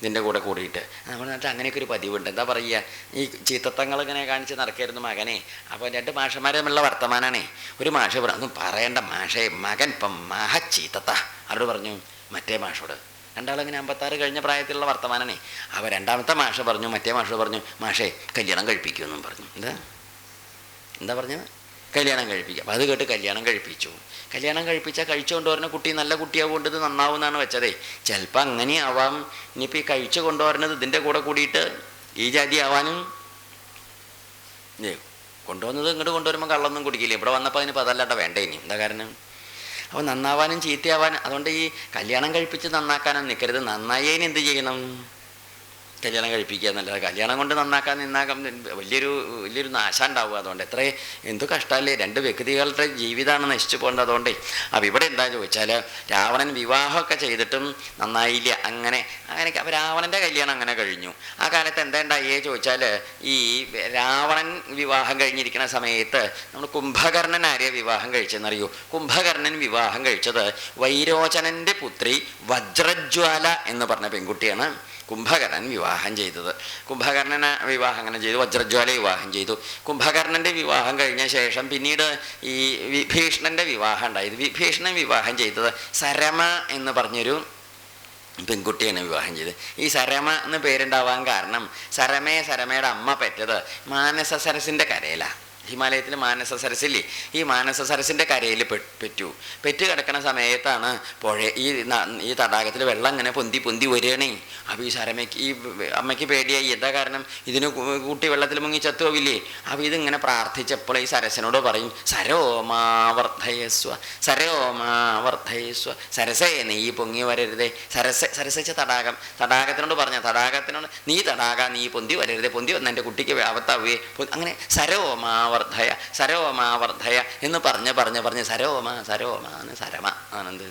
A: ഇതിൻ്റെ കൂടിയിട്ട് നമ്മുടെ നാട്ടിൽ അങ്ങനെയൊക്കെ ഒരു പതിവുണ്ട്. എന്താ പറയുക, ഈ ചീത്തത്തങ്ങൾ ഇങ്ങനെ കാണിച്ച് നടക്കരുന്നു മകനെ. അപ്പോൾ 2 മാഷന്മാരെ തമ്മിലുള്ള വർത്തമാനാണേ. ഒരു മാഷ് ഒന്നും പറയേണ്ട മാഷേ, മകൻ ഇപ്പം ചീത്തത്ത അവരോട് പറഞ്ഞു മറ്റേ മാഷോട്. രണ്ടാളിങ്ങനെ 56 കഴിഞ്ഞ പ്രായത്തിലുള്ള വർത്തമാനാണേ. അപ്പോൾ 2ാമത്തെ മാഷ് പറഞ്ഞു, മറ്റേ മാഷോട് പറഞ്ഞു, മാഷേ കല്യാണം കഴിപ്പിക്കുമെന്നും പറഞ്ഞു. എന്താ പറഞ്ഞത്? കല്യാണം കഴിപ്പിക്കുക. അപ്പോൾ അത് കേട്ട് കല്യാണം കഴിപ്പിച്ചു. കല്യാണം കഴിപ്പിച്ചാൽ കഴിച്ചു കൊണ്ടുവരുന്ന കുട്ടി നല്ല കുട്ടിയാവുകൊണ്ട് ഇത് നന്നാവും എന്നാണ് വെച്ചതേ. ചിലപ്പോൾ അങ്ങനെ ആവാം. ഇനിയിപ്പോൾ ഈ കഴിച്ചു കൊണ്ടുവരുന്നത് ഇതിൻ്റെ കൂടിയിട്ട് ഈ ജാതി ആവാനും. കൊണ്ടുവന്നത് ഇങ്ങോട്ട് കൊണ്ടുവരുമ്പോൾ കള്ളൊന്നും കുടിക്കില്ല. ഇവിടെ വന്നപ്പോൾ അതിന് പതല്ലാട്ട വേണ്ടേ ഇനി. എന്താ കാരണം? അപ്പോൾ നന്നാവാനും ചീത്തയാവാനും. അതുകൊണ്ട് ഈ കല്യാണം കഴിപ്പിച്ച് നന്നാക്കാനും നിൽക്കരുത്. നന്നായേന് എന്ത് ചെയ്യണം? കല്യാണം കഴിപ്പിക്കുക എന്നല്ലാതെ കല്യാണം കൊണ്ട് നന്നാക്കാൻ വലിയൊരു നാശം ഉണ്ടാവുക. അതുകൊണ്ട് എന്ത് കഷ്ടമല്ലേ, 2 വ്യക്തികളുടെ ജീവിതമാണ് നശിച്ചു പോകേണ്ടത്. അതുകൊണ്ടേ അപ്പം ഇവിടെ എന്താ ചോദിച്ചാൽ, രാവണൻ വിവാഹമൊക്കെ ചെയ്തിട്ടും നന്നായില്ല. അങ്ങനെയൊക്കെ അപ്പോൾ രാവണൻ്റെ കല്യാണം അങ്ങനെ കഴിഞ്ഞു. ആ കാലത്ത് എന്താ ഉണ്ടായേ ചോദിച്ചാൽ, ഈ രാവണൻ വിവാഹം കഴിഞ്ഞിരിക്കുന്ന സമയത്ത് നമ്മൾ കുംഭകർണൻ ആരെയാണ് വിവാഹം കഴിച്ചതെന്നറിയൂ? കുംഭകർണൻ വിവാഹം കഴിച്ചത് വൈരോചനൻ്റെ പുത്രി വജ്രജ്വാല എന്ന് പറഞ്ഞ പെൺകുട്ടിയാണ് കുംഭകർണൻ വിവാഹം ചെയ്തത്. കുംഭകർണനെ വിവാഹം അങ്ങനെ ചെയ്തു. വജ്രജ്വാലയെ വിവാഹം ചെയ്തു. കുംഭകർണൻ്റെ വിവാഹം കഴിഞ്ഞ ശേഷം പിന്നീട് ഈ വിഭീഷണൻ്റെ വിവാഹം ഉണ്ടായത്. വിഭീഷണൻ വിവാഹം ചെയ്തത് സരമ എന്ന് പറഞ്ഞൊരു പെൺകുട്ടിയാണ് വിവാഹം ചെയ്തത്. ഈ സരമ എന്ന് പേരുണ്ടാവാൻ കാരണം സരമയുടെ അമ്മ പെറ്റത് മാനസ സരസിൻ്റെ കരയിലാണ്. ഹിമാലയത്തിൽ മാനസ സരസില്ലേ, ഈ മാനസ സരസിൻ്റെ കരയിൽ പെറ്റ് കിടക്കുന്ന സമയത്താണ് ഈ തടാകത്തിൽ വെള്ളം ഇങ്ങനെ പൊന്തി വരികയാണേ. അപ്പോൾ ഈ അമ്മയ്ക്ക് പേടിയായി. എന്താ കാരണം? ഇതിന് കൂട്ടി വെള്ളത്തിൽ മുങ്ങി ചത്തുപോവില്ലേ. അപ്പോൾ ഇതിങ്ങനെ പ്രാർത്ഥിച്ചപ്പോൾ ഈ സരസിനോട് പറയും, സരോമാവർദ്ധയസ്വ സരസേ നീ പൊങ്ങി വരരുതേ. സരസിച്ച തടാകത്തിനോട് പറഞ്ഞ നീ പൊന്തി വരരുതേ, പൊന്തി വന്ന എൻ്റെ കുട്ടിക്ക് ആപത്താവുകയെ. അങ്ങനെ സരോമാവർദ്ധയ എന്ന് പറഞ്ഞ് സരോമ സരമ ആനന്ദ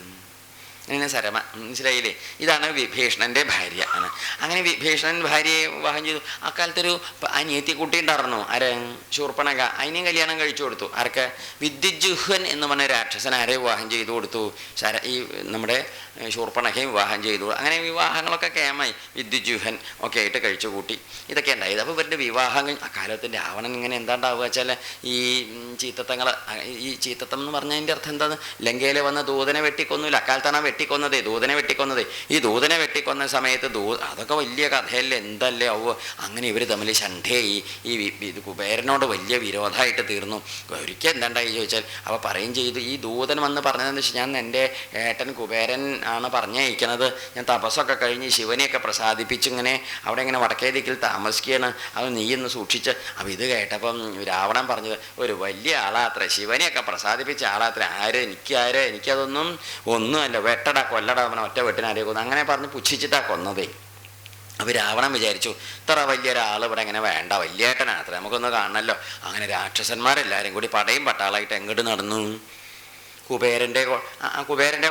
A: അങ്ങനെ സരമ. മനസ്സിലായില്ലേ? ഇതാണ് വിഭീഷണൻ്റെ ഭാര്യ ആണ്. അങ്ങനെ വിഭീഷണൻ ഭാര്യയെ വിവാഹം ചെയ്തു. അക്കാലത്തൊരു അനിയത്തി കുട്ടി ഉണ്ടായിരുന്നു. ശൂർപ്പണഖ. അതിനെയും കല്യാണം കഴിച്ചു കൊടുത്തു. ആർക്ക്? വിദ്യുജുഹൻ എന്ന് പറഞ്ഞ രാക്ഷസൻ ആരെ വിവാഹം ചെയ്തു കൊടുത്തു? ഈ നമ്മുടെ ശൂർപ്പണഖയും വിവാഹം ചെയ്തു. അങ്ങനെ വിവാഹങ്ങളൊക്കെ കേമായി. വിദ്യുജുഹൻ ഒക്കെ ആയിട്ട് കഴിച്ചു കൂട്ടി. ഇതൊക്കെ ഉണ്ടായത്. അപ്പോൾ ഇവരുടെ വിവാഹം അക്കാലത്ത് രാവണൻ ഇങ്ങനെ എന്താണ്ടാവുക വെച്ചാൽ ഈ ചീത്തത്തം എന്ന് പറഞ്ഞതിൻ്റെ അർത്ഥം എന്താണ്? ലങ്കയിൽ വന്ന് ദൂതനെ വെട്ടിക്കൊന്നുമില്ല. അക്കാലത്താണ് ദൂതനെ വെട്ടിക്കൊന്നത്. ഈ ദൂതനെ വെട്ടിക്കൊന്ന സമയത്ത് അതൊക്കെ വലിയ കഥയല്ലേ, എന്തല്ലേ ആവുക. അങ്ങനെ ഇവർ തമ്മിൽ ശണ്ഠയായി. ഈ കുബേരനോട് വലിയ വിരോധമായിട്ട് തീർന്നു. ഒരിക്കൽ എന്താണ്ടായി ചോദിച്ചാൽ അവ പറയും ചെയ്തു, ഈ ദൂതൻ വന്ന് പറഞ്ഞതെന്ന് വെച്ചാൽ, ഞാൻ എൻ്റെ ഏട്ടൻ കുബേരൻ ആണ് പറഞ്ഞയക്കുന്നത്. ഞാൻ തപസ്സൊക്കെ കഴിഞ്ഞ് ശിവനെയൊക്കെ പ്രസാദിപ്പിച്ച് ഇങ്ങനെ അവിടെ ഇങ്ങനെ വടക്കേ ദിക്കിൽ താമസിക്കുകയാണ്. അത് നീയൊന്ന് സൂക്ഷിച്ച്. അപ്പോൾ ഇത് കേട്ടപ്പം രാവണൻ പറഞ്ഞത്, ഒരു വലിയ ആളാത്ര, ശിവനെയൊക്കെ പ്രസാദിപ്പിച്ച ആളാത്ര. എനിക്കതൊന്നും ഒന്നുമല്ല, വെട്ടടാ കൊല്ലടാ, അവനെ ഒറ്റ വെട്ടിനാരെ കൊന്നു. അങ്ങനെ പറഞ്ഞ് പുച്ഛിച്ചിട്ടാണ് കൊന്നതേ. അപ്പോൾ രാവണൻ വിചാരിച്ചു, ഇത്ര വലിയൊരാൾ ഇവിടെ ഇങ്ങനെ വേണ്ട, വലിയേട്ടനാണ് അത്ര, നമുക്കൊന്ന് കാണണമല്ലോ. അങ്ങനെ രാക്ഷസന്മാരെല്ലാവരും കൂടി പടയും പട്ടാളായിട്ട് എങ്ങോട്ട് നടന്നു? കുബേരൻ്റെ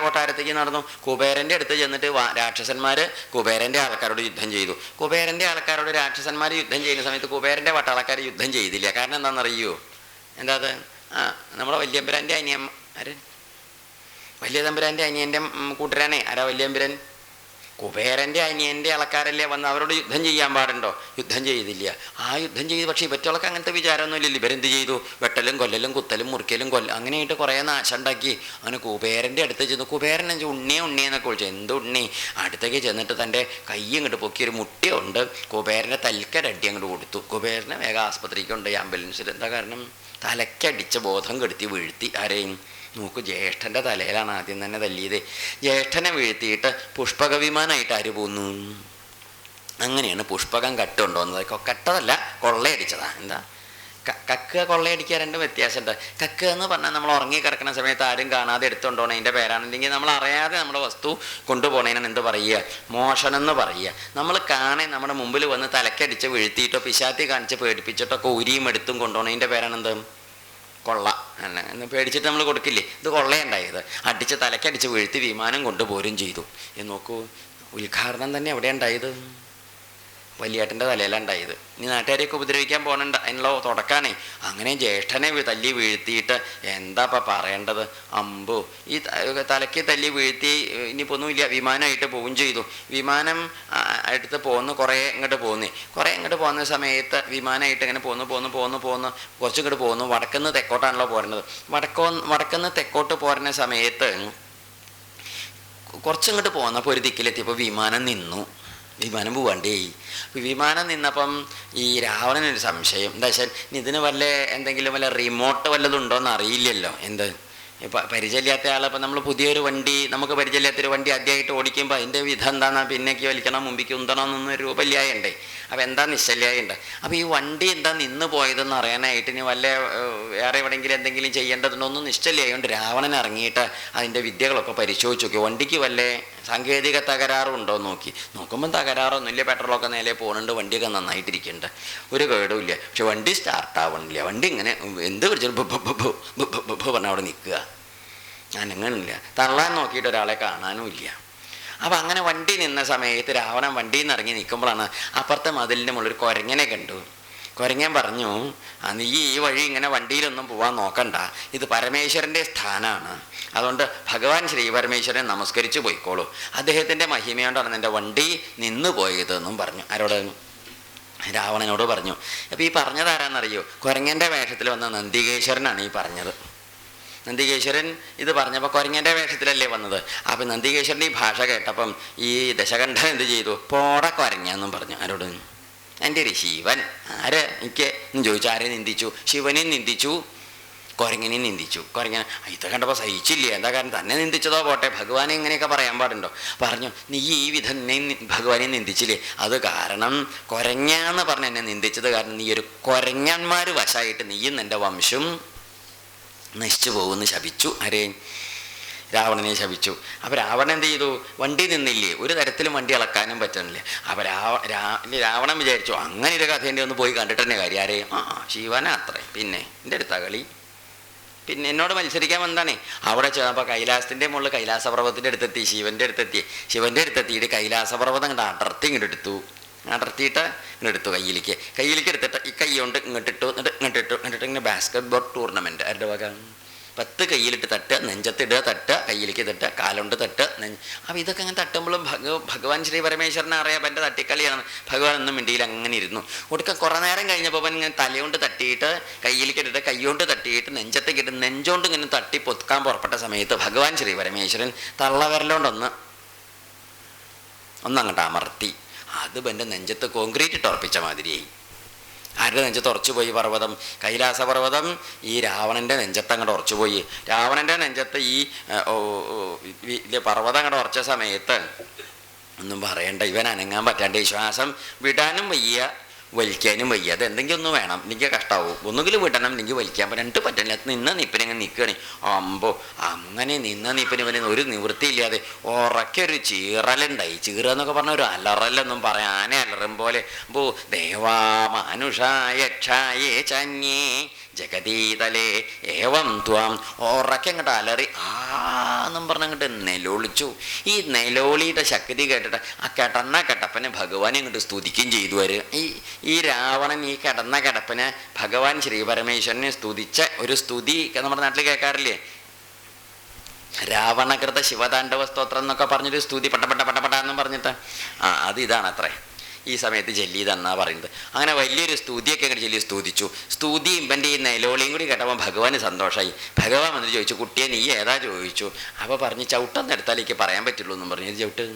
A: കൊട്ടാരത്തേക്ക് നടന്നു. കുബേരൻ്റെ അടുത്ത് ചെന്നിട്ട് രാക്ഷസന്മാർ കുബേരൻ്റെ ആൾക്കാരോട് യുദ്ധം ചെയ്തു. കുബേരൻ്റെ ആൾക്കാരോട് രാക്ഷസന്മാർ യുദ്ധം ചെയ്യുന്ന സമയത്ത് കുബേരൻ്റെ പട്ടാളക്കാർ യുദ്ധം ചെയ്തില്ല. കാരണം എന്താണെന്നറിയോ? എന്താ അത്? നമ്മുടെ വല്യമ്പുരാൻ്റെ അനിയൻ ആര്, വലിയ തമ്പുരാൻ്റെ അനിയൻ്റെ കൂട്ടരാണേ. ആരാ വല്യമ്പുരാൻ? കുബേരൻ്റെ അനിയൻ്റെ ആൾക്കാരല്ലേ വന്ന് അവരോട് യുദ്ധം ചെയ്യാൻ പാടുണ്ടോ? യുദ്ധം ചെയ്തില്ല. ആ യുദ്ധം ചെയ്ത്, പക്ഷേ ഇവറ്റകളൊക്കെ അങ്ങനത്തെ വിചാരമൊന്നുമില്ലല്ലോ. ഇവരെന്ത് ചെയ്തു? വെട്ടലും കൊല്ലലും കുത്തലും മുറിക്കലും അങ്ങനെയായിട്ട് കുറേ നാശം ഉണ്ടാക്കി. അങ്ങനെ കുബേരൻ്റെ അടുത്ത് ചെന്നു. കുബേരൻ ഉണ്ണിയെന്നൊക്കെ വിളിച്ചു. എന്ത് ഉണ്ണി? അടുത്തേക്ക് ചെന്നിട്ട് തൻ്റെ കൈ ഇങ്ങോട്ട് പൊക്കി ഒരു മുട്ടയുണ്ട് കുബേരൻ്റെ തലക്കരടി അങ്ങോട്ട് കൊടുത്തു. കുബേരനെ വേഗം ആസ്പത്രിക്ക് കൊണ്ടുപോയി ആംബുലൻസിൽ. എന്താ കാരണം? തലക്കടിച്ച ബോധം കെടുത്തി വീഴ്ത്തി. ആരെയും നോക്കൂ, ജ്യേഷ്ഠൻ്റെ തലയിലാണ് ആദ്യം തന്നെ തല്ലിയത്. ജ്യേഷ്ഠനെ വീഴ്ത്തിയിട്ട് പുഷ്പക വിമാനമായിട്ട് ആര് പോന്നു? അങ്ങനെയാണ് പുഷ്പകം കട്ടുകൊണ്ടുവന്നത്. കട്ടതല്ല, കൊള്ളയടിച്ചതാണ്. എന്താ കക്കുക കൊള്ളയടിക്കുക രണ്ടും വ്യത്യാസമുണ്ട്. കക്കുക എന്ന് പറഞ്ഞാൽ നമ്മൾ ഉറങ്ങി കിടക്കുന്ന സമയത്ത് ആരും കാണാതെ എടുത്തുകൊണ്ടുപോകണതിൻ്റെ പേരാണ്. അല്ലെങ്കിൽ നമ്മൾ അറിയാതെ നമ്മുടെ വസ്തു കൊണ്ടുപോകണതിനാണ് എന്ത് പറയുക? മോഷണം എന്ന് പറയുക. നമ്മൾ കാണെ നമ്മുടെ മുമ്പിൽ വന്ന് തലക്കടിച്ച് വീഴ്ത്തിയിട്ടോ പിശാത്തി കാണിച്ച് പേടിപ്പിച്ചിട്ടൊക്കെ ഉരിയും എടുത്തും കൊണ്ടുപോകണതിൻ്റെ പേരാണ് എന്ത്? കൊള്ള. എന്ന് പേടിച്ചിട്ട് നമ്മൾ കൊടുക്കില്ലേ? ഇത് കൊള്ളയുണ്ടായത്. അടിച്ച് തലക്കടിച്ച് വീഴ്ത്തി വിമാനം കൊണ്ടുപോരും ചെയ്തു. നോക്കൂ, ഉദ്ഘാടനം തന്നെ എവിടെ ഉണ്ടായത്? വലിയേട്ടൻ്റെ തലയിലാണ് ഉണ്ടായത്. ഇനി നാട്ടുകാരെയൊക്കെ ഉപദ്രവിക്കാൻ പോകണുണ്ട്, അതിനുള്ള തുടക്കാണേ. അങ്ങനെ ജ്യേഷ്ഠനെ തല്ലി വീഴ്ത്തിയിട്ട് എന്താ ഇപ്പം പറയേണ്ടത്? അമ്പോ, ഈ തലയ്ക്ക് തല്ലി വീഴ്ത്തി ഇനിയിപ്പോൾ ഒന്നുമില്ല, വിമാനമായിട്ട് പോവുകയും ചെയ്തു. വിമാനം അടുത്ത് പോന്ന് കുറേ ഇങ്ങോട്ട് പോകുന്ന സമയത്ത് വിമാനമായിട്ട് ഇങ്ങനെ പോന്ന് കുറച്ചിങ്ങോട്ട് പോകുന്നു. വടക്കുന്ന് തെക്കോട്ടാണല്ലോ പോരുന്നത്. വടക്കുന്ന് തെക്കോട്ട് പോരുന്ന സമയത്ത് കുറച്ചിങ്ങോട്ട് പോന്നപ്പോൾ ഒരു ദിക്കിലെത്തിയപ്പോൾ വിമാനം നിന്നു. വിമാനം പോവാണ്ടേ. വിമാനം നിന്നപ്പം ഈ രാവണനൊരു സംശയം. എന്താ വെച്ചാൽ ഇതിന് എന്തെങ്കിലും വല്ല റിമോട്ട് വല്ലതുണ്ടോയെന്ന് അറിയില്ലല്ലോ. എന്ത് പരിചയമില്ലാത്ത ആളിപ്പോൾ നമ്മൾ പുതിയൊരു വണ്ടി, നമുക്ക് പരിചയമില്ലാത്തൊരു വണ്ടി ആദ്യമായിട്ട് ഓടിക്കുമ്പോൾ അതിൻ്റെ വിധം എന്താണെന്നാ പിന്നേക്ക് വലിക്കണം മുമ്പിക്ക് ഉന്തണം എന്നൊരു രൂപല്യായുണ്ടേ. അപ്പോൾ എന്താ നിശ്ചല്യായുണ്ട്. അപ്പോൾ ഈ വണ്ടി എന്താ നിന്ന് പോയതെന്ന് അറിയാനായിട്ട് ഇനി വേറെ എവിടെയെങ്കിലും എന്തെങ്കിലും ചെയ്യേണ്ടതുണ്ടോ ഒന്നും നിശ്ചല്യായുണ്ട്. രാവണൻ ഇറങ്ങിയിട്ട് അതിൻ്റെ വിദ്യകളൊക്കെ പരിശോധിച്ച് നോക്കി. വണ്ടിക്ക് സാങ്കേതിക തകരാറുണ്ടോ നോക്കുമ്പോൾ തകരാറൊന്നുമില്ല. പെട്രോളൊക്കെ നേരെ പോകുന്നുണ്ട്, വണ്ടിയൊക്കെ നന്നായിട്ടിരിക്കുന്നുണ്ട്, ഒരു കേടുമില്ല. പക്ഷെ വണ്ടി സ്റ്റാർട്ടാവണില്ല. വണ്ടി ഇങ്ങനെ എന്ത് പിടിച്ചാലും പറഞ്ഞാൽ അവിടെ നിൽക്കുക, അനങ്ങണില്ല. തള്ളാൻ നോക്കിയിട്ട് ഒരാളെ കാണാനും ഇല്ല. അപ്പം അങ്ങനെ വണ്ടി നിന്ന സമയത്ത് രാവണൻ വണ്ടിയിൽ നിന്ന് ഇറങ്ങി നിൽക്കുമ്പോഴാണ് അപ്പുറത്തെ മതിലിൻ്റെ മുകളിൽ ഒരു കുരങ്ങനെ കണ്ടു. കുരങ്ങൻ പറഞ്ഞു, നീ ഈ വഴി ഇങ്ങനെ വണ്ടിയിലൊന്നും പോകാൻ നോക്കണ്ട, ഇത് പരമേശ്വരൻ്റെ സ്ഥാനമാണ്. അതുകൊണ്ട് ഭഗവാൻ ശ്രീ പരമേശ്വരനെ നമസ്കരിച്ച് പോയിക്കോളൂ. അദ്ദേഹത്തിൻ്റെ മഹിമയോണ്ടാണ് എൻ്റെ വണ്ടി നിന്ന് പോയതെന്നും പറഞ്ഞു. ആരോട്? രാവണനോട് പറഞ്ഞു. അപ്പോൾ ഈ പറഞ്ഞത് ആരാന്നറിയോ? കുരങ്ങൻ്റെ വേഷത്തിൽ വന്ന നന്ദികേശ്വരനാണ് ഈ പറഞ്ഞത്. നന്ദികേശ്വരൻ ഇത് പറഞ്ഞപ്പോൾ കുരങ്ങൻ്റെ വേഷത്തിലല്ലേ വന്നത്. അപ്പം നന്ദികേശ്വരൻ്റെ ഈ ഭാഷ കേട്ടപ്പം ഈ ദശകണ്ഠൻ എന്ത് ചെയ്തു? പോട കുരങ്ങെന്നും പറഞ്ഞു. ആരോട്? എൻ്റെ ഒരു ശിവൻ. ആര് എനിക്ക് ചോദിച്ചു. ആരെ നിന്ദിച്ചു? ശിവനെ നിന്ദിച്ചു, കുരങ്ങനെ നിന്ദിച്ചു. കുരങ്ങനെ ഇത് കണ്ടപ്പോൾ സഹിച്ചില്ല. എന്താ കാരണം? തന്നെ നിന്ദിച്ചതോ പോട്ടെ, ഭഗവാനെ ഇങ്ങനെയൊക്കെ പറയാൻ പാടുണ്ടോ? പറഞ്ഞു, നീ ഈ വിധം ഭഗവാനെ നിന്ദിച്ചില്ലേ, അത് കാരണം കുരങ്ങാന്ന് പറഞ്ഞ് എന്നെ നിന്ദിച്ചത് കാരണം നീ ഒരു കുരങ്ങന്മാർ വശമായിട്ട് നീയും എൻ്റെ വംശം നശിച്ചു പോകുമെന്ന് ശപിച്ചു. ആരെ? രാവണനെ ശപിച്ചു. അപ്പോൾ രാവണൻ എന്ത് ചെയ്തു? വണ്ടി നിന്നില്ലേ, ഒരു തരത്തിലും വണ്ടി ഇളക്കാനും പറ്റണില്ല. അപ്പോൾ രാവണൻ വിചാരിച്ചു അങ്ങനെ ഒരു കഥേൻ്റെ ഒന്ന് പോയി കണ്ടിട്ട് തന്നെ കാര്യം. ആരെ? ശിവനാ അത്രേ. പിന്നെ എൻ്റെ അടുത്ത കളി, പിന്നെ എന്നോട് മത്സരിക്കാൻ വന്നാണേ. അവിടെ ചെന്നപ്പോൾ കൈലാസത്തിൻ്റെ മുകളിൽ കൈലാസപർവ്വതത്തിൻ്റെ അടുത്തെത്തി, ശിവൻ്റെ അടുത്തെത്തിയിട്ട് കൈലാസപർവ്വതം ഇങ്ങോട്ട് ഇങ്ങോട്ട് അടർത്തിയിട്ട് ഇങ്ങോട്ട് കയ്യിലേക്ക് എടുത്തിട്ട് ഈ കൈ കൊണ്ട് ഇങ്ങോട്ടിട്ടു ഇങ്ങനെ ബാസ്കറ്റ് ബോൾ ടൂർണമെൻറ്റ്. ആരുടെ വക? 10 കയ്യിലിട്ട് തട്ടുക, നെഞ്ചത്തിടുക, തട്ടുക, കയ്യിലേക്ക് തട്ടുക, കാലുകൊണ്ട് തട്ടുക, അപ്പോൾ ഇതൊക്കെ അങ്ങനെ തട്ടുമ്പോഴും ഭഗവാൻ ശ്രീ പരമേശ്വരനെ അറിയാം എൻ്റെ തട്ടിക്കളിയാണ്. ഭഗവാൻ ഒന്നും മിണ്ടിയിൽ അങ്ങനെ ഇരുന്നു. ഒടുക്ക കുറേ നേരം കഴിഞ്ഞപ്പോൾ ഇങ്ങനെ തലകൊണ്ട് തട്ടിയിട്ട് കയ്യിലേക്ക് ഇട്ടിട്ട് കൈകൊണ്ട് തട്ടിയിട്ട് നെഞ്ചത്തേക്ക് ഇട്ട് നെഞ്ചോണ്ട് ഇങ്ങനെ തട്ടി പൊതുക്കാൻ പുറപ്പെട്ട സമയത്ത് ഭഗവാൻ ശ്രീ പരമേശ്വരൻ തള്ളവിരലോണ്ടൊന്ന് അങ്ങോട്ട് അമർത്തി. അത് എൻ്റെ നെഞ്ചത്ത് കോൺക്രീറ്റ് ഇട്ട് ഉറപ്പിച്ച മാതിരിയായി. ആരുടെ നെഞ്ചത്ത് ഉറച്ചുപോയി? പർവ്വതം, കൈലാസപർവ്വതം ഈ രാവണൻ്റെ നെഞ്ചത്ത് അങ്ങോട്ട് ഉറച്ചുപോയി. രാവണൻ്റെ നെഞ്ചത്ത് ഈ പർവ്വതം അങ്ങോട്ട് ഉറച്ച സമയത്ത് ഒന്നും പറയണ്ട, ഇവൻ അനങ്ങാൻ പറ്റാണ്ട് ശ്വാസം വിടാനും വയ്യ, വലിക്കാനും വയ്യ. അത് എന്തെങ്കിലും ഒന്ന് വേണം, എനിക്ക് കഷ്ടമാവും. ഒന്നുകിലും വിടണം, എനിക്ക് വലിക്കാൻ പറ്റാണ്ട് പറ്റില്ല. നിന്ന നിപ്പിനെങ്ങനെ നിൽക്കുകയാണ്. അമ്പോ അങ്ങനെ നിന്ന നിപ്പിന് ഇവന് ഒരു നിവൃത്തിയില്ലാതെ ഉറക്കൊരു ചീറലുണ്ടായി. ചീറെന്നൊക്കെ പറഞ്ഞ ഒരു അലറലൊന്നും പറയാൻ, ആന അലറും പോലെ. ബോ ദേവാ മനുഷ്യായേ ചന്യേ ജഗതീതലേ ഏവം ത്വാം ഉറക്കങ്ങോട്ട് അലറി എന്നും പറഞ്ഞങ്ങോട്ട് നിലവിളിച്ചു. ഈ നിലവിളിയുടെ ശക്തി കേട്ടിട്ട് ആ കിടന്ന കിടപ്പനെ ഭഗവാനെ ഇങ്ങോട്ട് സ്തുതിക്കുകയും ചെയ്തു വരും. ഈ രാവണൻ ഈ കിടന്ന കിടപ്പനെ ഭഗവാൻ ശ്രീപരമേശ്വരനെ സ്തുതിച്ച ഒരു സ്തുതി നമ്മുടെ നാട്ടിൽ കേൾക്കാറില്ലേ? രാവണകൃത ശിവതാണ്ഡവ സ്തോത്രം എന്നൊക്കെ പറഞ്ഞൊരു സ്തുതി പട്ടെന്നും പറഞ്ഞിട്ട് അത് ഇതാണ് അത്രേ ഈ സമയത്ത് ചൊല്ലിയതെന്നാ പറയുന്നത്. അങ്ങനെ വലിയൊരു സ്തുതിയൊക്കെ ഇങ്ങോട്ട് ചൊല്ലി സ്തുതിച്ചു. സ്തുതി ഇവൻ്റെ ഈ നിലവിളിയും കൂടി കേട്ടപ്പോൾ ഭഗവാന് സന്തോഷമായി. ഭഗവാൻ വന്നിട്ട് ചോദിച്ചു, കുട്ടിയെ നീ ഏതാ ചോദിച്ചു. അപ്പോൾ പറഞ്ഞ് ചവിട്ടൊന്നും എടുത്താലേക്ക് പറയാൻ പറ്റുള്ളൂ എന്നും പറഞ്ഞു. ചവിട്ട്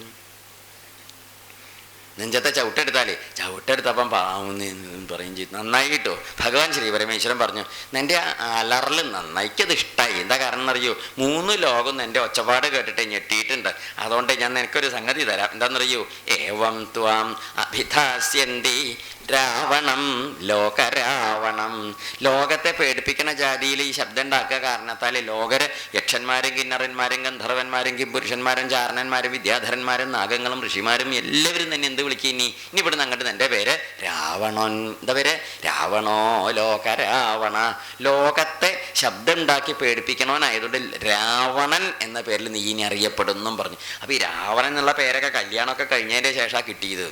A: നെഞ്ചത്തെ ചവിട്ടെടുത്താലേ ചവിട്ടെടുത്തപ്പം പാവുന്ന് പറയും ചെയ്തു. നന്നായി കിട്ടോ. ഭഗവാൻ ശ്രീപരമേശ്വരൻ പറഞ്ഞു, നിൻ്റെ അലറൽ നന്നായിക്കത് ഇഷ്ടമായി. എന്താ കാരണം എന്നറിയോ? 3 ലോകം എൻ്റെ ഒച്ചപ്പാട് കേട്ടിട്ട് ഞെട്ടിയിട്ടുണ്ട്. അതുകൊണ്ട് ഞാൻ നിനക്കൊരു സംഗതി തരാം. എന്താണെന്നറിയോ? ഏവം ത്വാം അഭിധാസ്യന്തി രാവണം ലോകരാവണം. ലോകത്തെ പേടിപ്പിക്കുന്ന ജാതിയിൽ ഈ ശബ്ദം ഉണ്ടാക്കുക കാരണത്താൽ ലോകര് യക്ഷന്മാരും കിന്നറന്മാരും ഗന്ധർവന്മാരും കിംപുരുഷന്മാരും ചാരണന്മാരും വിദ്യാധരന്മാരും നാഗങ്ങളും ഋഷിമാരും എല്ലാവരും തന്നെ എന്ത് വിളിക്കുക? ഇനി ഇവിടുന്ന് അങ്ങോട്ട് എൻ്റെ പേര് രാവണൻ. എന്താ പേര്? രാവണോ ലോകരാവണ. ലോകത്തെ ശബ്ദം ഉണ്ടാക്കി പേടിപ്പിക്കണവനായതുകൊണ്ട് രാവണൻ എന്ന പേരിൽ നീ ഇനി അറിയപ്പെടുന്നും പറഞ്ഞു. അപ്പോൾ ഈ രാവണൻ എന്നുള്ള പേരൊക്കെ കല്യാണമൊക്കെ കഴിഞ്ഞതിൻ്റെ ശേഷമാണ് കിട്ടിയത്.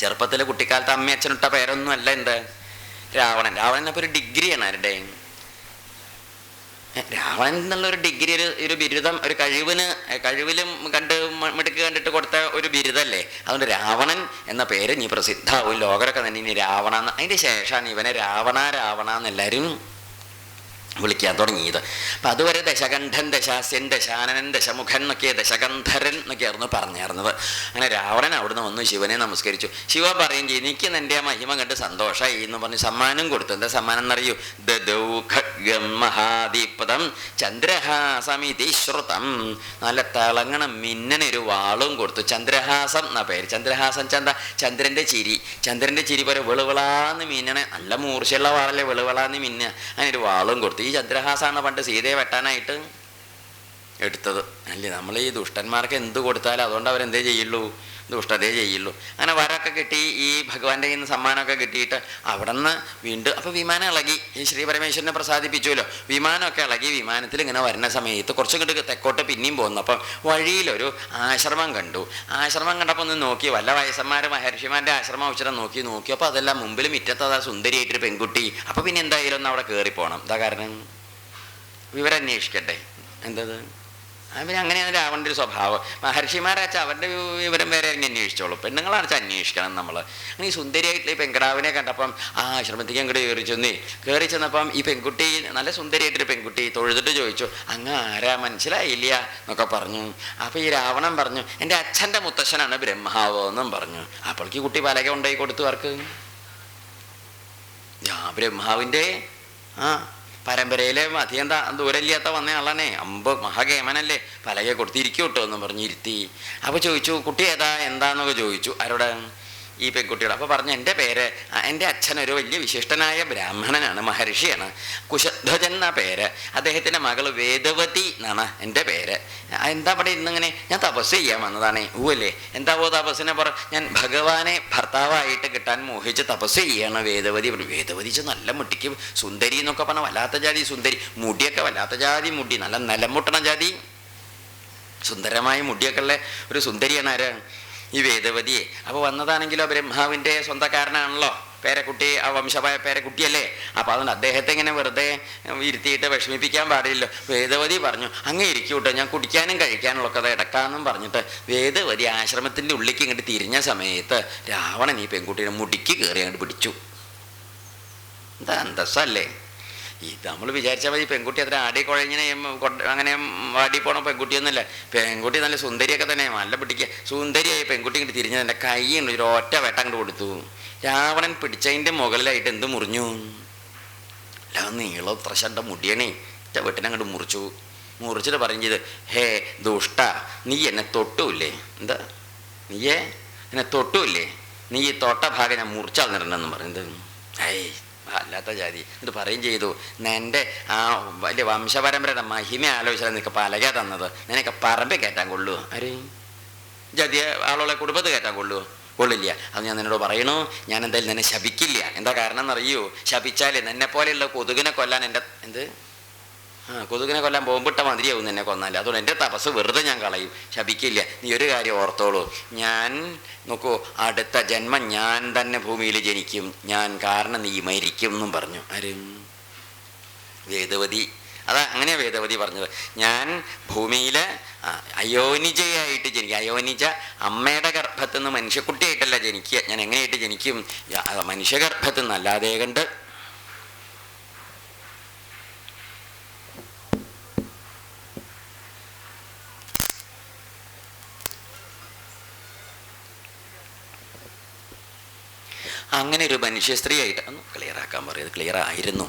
A: ചെറുപ്പത്തിലെ കുട്ടിക്കാലത്ത് അമ്മ അച്ഛനിട്ട പേരൊന്നും അല്ല എന്ത് രാവണൻ. രാവണൻ അപ്പോൾ ഒരു ഡിഗ്രിയാണ് ആരുടെ? രാവണൻ എന്നുള്ളൊരു ഡിഗ്രി, ഒരു ബിരുദം, ഒരു കഴിവിലും മിടുക്ക് കണ്ടിട്ട് കൊടുത്ത ഒരു ബിരുദല്ലേ. അതുകൊണ്ട് രാവണൻ എന്ന പേര് നീ പ്രസിദ്ധാവും. ലോകരൊക്കെ തന്നെ ഇനി രാവണ. അതിൻ്റെ ശേഷമാണ് ഇവനെ രാവണ എന്നെല്ലാവരും വിളിക്കാൻ തുടങ്ങിയത്. അപ്പം അതുവരെ ദശകണ്ഠൻ, ദശാസ്യൻ, ദശാനനൻ, ദശമുഖൻ എന്നൊക്കെ ദശകന്ധരൻ എന്നൊക്കെയായിരുന്നു പറഞ്ഞിരുന്നത്. അങ്ങനെ രാവണൻ അവിടുന്ന് വന്നു ശിവനെ നമസ്കരിച്ചു. ശിവ പറയും ചെയ്യും, എനിക്ക് എൻ്റെ ആ മഹിമ കണ്ട് സന്തോഷമായി എന്ന് പറഞ്ഞ് സമ്മാനം കൊടുത്തു. എന്താ സമ്മാനം എന്നറിയൂ? ദദൗ ഖഡ്ഗം മഹാദീപദം ചന്ദ്രഹാസമിതി ശ്രുതം. നല്ല തിളങ്ങണം മിന്നനൊരു വാളും കൊടുത്തു. ചന്ദ്രഹാസം എന്നാ പേര്. ചന്ദ്രഹാസം ചന്ദ്രൻ്റെ ചിരി പോലെ വെളുവിളാന്ന് മിന്നണ നല്ല മൂർച്ചയുള്ള വാളല്ലേ, വെളുവിളാന്ന് മിന്ന. അങ്ങനെ ഒരു വാളും കൊടുത്തു. ഈ ചന്ദ്രഹാസാണ് പണ്ട് സീതയെ വെട്ടാനായിട്ട് എടുത്തത് അല്ലേ. നമ്മൾ ഈ ദുഷ്ടന്മാർക്ക് എന്ത് കൊടുത്താലും അതുകൊണ്ട് അവരെന്തേ ചെയ്യുള്ളൂ? ദുഷ്ടതേ ചെയ്യുള്ളൂ. അങ്ങനെ വരൊക്കെ കിട്ടി, ഈ ഭഗവാന്റെ കയ്യിൽ നിന്ന് സമ്മാനമൊക്കെ കിട്ടിയിട്ട് അവിടെ നിന്ന് വീണ്ടും അപ്പോൾ വിമാനം ഇളകി. ഈ ശ്രീ പരമേശ്വരനെ പ്രസാദിപ്പിച്ചുവല്ലോ. വിമാനമൊക്കെ ഇളകി. വിമാനത്തിൽ ഇങ്ങനെ വരുന്ന സമയത്ത് കുറച്ചും കൂടി തെക്കോട്ട് പിന്നെയും പോകുന്നു. അപ്പം വഴിയിലൊരു ആശ്രമം കണ്ടു. ആശ്രമം കണ്ടപ്പോൾ ഒന്ന് നോക്കി, വല്ല വയസ്സന്മാർ മഹർഷിമാരുടെ ആശ്രമം ഉച്ചരം നോക്കി. അപ്പോൾ അതെല്ലാം മുമ്പിൽ മുറ്റത്തതാ സുന്ദരിയായിട്ടൊരു പെൺകുട്ടി. അപ്പോൾ പിന്നെ എന്തായാലും ഒന്ന് അവിടെ കയറിപ്പോകണം. എന്താ കാരണം? വിവരം അന്വേഷിക്കട്ടെ. എന്തത്? പിന്നെ അങ്ങനെയാണ് രാവണൻ്റെ ഒരു സ്വഭാവം. മഹർഷിമാരാച്ചാൽ അവരുടെ വിവരം വേറെ ഇങ്ങനെ അന്വേഷിച്ചോളൂ. പെണ്ണുങ്ങളാണ് വെച്ചാൽ അന്വേഷിക്കണം നമ്മൾ. അങ്ങനെ ഈ സുന്ദരിയായിട്ടുള്ള ഈ പെൺകിടാവിനെ കണ്ടപ്പം ആ ആശ്രമത്തേക്ക് അങ്ങോട്ട് കയറി ചെന്നപ്പം ഈ പെൺകുട്ടി, നല്ല സുന്ദരിയായിട്ടൊരു പെൺകുട്ടി, തൊഴുതിട്ട് ചോദിച്ചു, അങ്ങ് ആരാ മനസ്സിലായില്ല എന്നൊക്കെ പറഞ്ഞു. അപ്പോൾ ഈ രാവണൻ പറഞ്ഞു, എൻ്റെ അച്ഛൻ്റെ മുത്തശ്ശനാണ് ബ്രഹ്മാവ് എന്നും പറഞ്ഞു. അപ്പോഴേക്ക് കുട്ടി പലക കൊണ്ടുപോയി കൊടുത്തു. അവർക്ക് ബ്രഹ്മാവിൻ്റെ പരമ്പരയിലെ അധികം ദൂരമില്ലാത്ത വന്ന ആളാണേ. മഹാകേമനല്ലേ, പലകെ കൊടുത്തിരിക്കും കേട്ടോ എന്ന് പറഞ്ഞ് ഇരുത്തി. അപ്പോൾ ചോദിച്ചു, കുട്ടി എന്താന്നൊക്കെ ചോദിച്ചു. ആരോട്? ഈ പെൺകുട്ടികൾ. അപ്പോൾ പറഞ്ഞു, എൻ്റെ പേര്, എൻ്റെ അച്ഛനൊരു വലിയ വിശിഷ്ടനായ ബ്രാഹ്മണനാണ്, മഹർഷിയാണ്, കുശധ്വജൻ എന്ന പേര്. അദ്ദേഹത്തിൻ്റെ മകൾ വേദവതി എന്നാണ് എൻ്റെ പേര്. എന്താ അവിടെ ഇന്നിങ്ങനെ? ഞാൻ തപസ് ചെയ്യാൻ വന്നതാണേ. ഊല്ലേ, എന്താവോ തപസ്സിനെ ഞാൻ ഭഗവാനെ ഭർത്താവായിട്ട് കിട്ടാൻ മോഹിച്ച് തപസ് ചെയ്യാണ് വേദവതി. വേദവതി നല്ല മുട്ടിക്ക് സുന്ദരി എന്നൊക്കെ പറഞ്ഞാൽ വല്ലാത്ത ജാതി സുന്ദരി. മുടിയൊക്കെ വല്ലാത്ത ജാതി മുടി, നല്ല നിലമുട്ടണ ജാതി സുന്ദരമായ മുടിയൊക്കെ ഉള്ള ഒരു സുന്ദരിയാണ് ആര്? ഈ വേദവതിയെ. അപ്പോൾ വന്നതാണെങ്കിലോ ബ്രഹ്മാവിൻ്റെ സ്വന്തക്കാരനാണല്ലോ, പേരക്കുട്ടി, ആ വംശമായ പേരക്കുട്ടിയല്ലേ. അപ്പോൾ അതുകൊണ്ട് അദ്ദേഹത്തെ ഇങ്ങനെ വെറുതെ ഇരുത്തിയിട്ട് വിഷമിപ്പിക്കാൻ പാടില്ലല്ലോ. വേദവതി പറഞ്ഞു, അങ്ങ് ഇരിക്കൂട്ടോ, ഞാൻ കുടിക്കാനും കഴിക്കാനുള്ളൊക്കെ ഇടക്കാന്നും പറഞ്ഞിട്ട് വേദവതി ആശ്രമത്തിൻ്റെ ഉള്ളിലേക്ക് ഇങ്ങോട്ട് തിരിഞ്ഞ സമയത്ത് രാവണൻ ഈ പെൺകുട്ടിയുടെ മുടിക്ക് കയറി അങ്ങോട്ട് പിടിച്ചു. എന്താ അന്തസ്സല്ലേ ഇത്? നമ്മൾ വിചാരിച്ചാൽ മതി പെൺകുട്ടി അത്ര ആടിക്കുഴഞ്ഞിനെ അങ്ങനെ വാടിപ്പോണ പെൺകുട്ടിയൊന്നുമല്ല. പെൺകുട്ടി നല്ല സുന്ദരിയൊക്കെ തന്നെ, നല്ല പിടിക്കുക സുന്ദരിയായി. പെൺകുട്ടി ഇങ്ങോട്ട് തിരിഞ്ഞത് എൻ്റെ കൈയുണ്ട്, ഒരു ഒറ്റ വെട്ടം അങ്ങോട്ട് കൊടുത്തു. രാവണൻ പിടിച്ചതിൻ്റെ മുകളിലായിട്ട് എന്ത് മുറിഞ്ഞു? അല്ല നീളം ത്രശണ്ട മുടിയണേ, ഒറ്റ വെട്ടിനങ്ങോട്ട് മുറിച്ചിട്ട് പറയും ചെയ്ത്, ഹേ ദുഷ്ട, നീ എന്നെ തൊട്ടുമില്ലേ? എന്താ നീയേ എന്നെ തൊട്ടുമില്ലേ? നീ ഈ തൊട്ട ഭാഗം ഞാൻ മുറിച്ചാൽ നിരണ്ടെന്ന് പറയുന്നത്. അല്ലാത്ത ജാതി. എന്നിട്ട് പറയും ചെയ്തു, എൻ്റെ ആ വലിയ വംശപരമ്പരയുടെ മഹിമ ആലോചിച്ചാൽ നിനക്ക് പലക തന്നത്, നിനക്ക് പറമ്പ് കയറ്റാൻ കൊള്ളൂ? ആര്? ജാതിയെ ആളുകളെ കുടുംബത്ത് കയറ്റാൻ കൊള്ളില്ല. അത് ഞാൻ നിന്നോട് പറയണു, ഞാൻ എന്തായാലും നിന്നെ ശപിക്കില്ല. എന്താ കാരണം എന്നറിയൂ? ശപിച്ചാൽ നിന്നെ പോലെയുള്ള കൊതുകിനെ കൊല്ലാൻ എൻ്റെ കൊതുകിനെ കൊല്ലാൻ ബോംബിട്ട മതിരിയാവും എന്നെ കൊന്നാൽ. അതുകൊണ്ട് എൻ്റെ തപസ് വെറുതെ ഞാൻ കളയും, ശപിക്കില്ല. നീ ഒരു കാര്യം ഓർത്തോളൂ, ഞാൻ നോക്കൂ അടുത്ത ജന്മം ഞാൻ തന്നെ ഭൂമിയിൽ ജനിക്കും, ഞാൻ കാരണം നീ മരിക്കും എന്നും പറഞ്ഞു. ആരും? വേദവതി. അതാ അങ്ങനെയാ വേദവതി പറഞ്ഞത്. ഞാൻ ഭൂമിയിൽ അയോനിജയായിട്ട് ജനിക്കുക. അയോനിജ അമ്മയുടെ ഗർഭത്തിൽ നിന്ന് മനുഷ്യക്കുട്ടിയായിട്ടല്ല ജനിക്കുക. ഞാൻ എങ്ങനെയായിട്ട് ജനിക്കും? മനുഷ്യഗർഭത്തിൽ നിന്ന്. അല്ലാതെ കണ്ട് അങ്ങനെ ഒരു മനുഷ്യ സ്ത്രീ ആയിട്ട് ഒന്ന് ക്ലിയർ ആക്കാൻ പറയും. അത് ക്ലിയർ ആയിരുന്നു.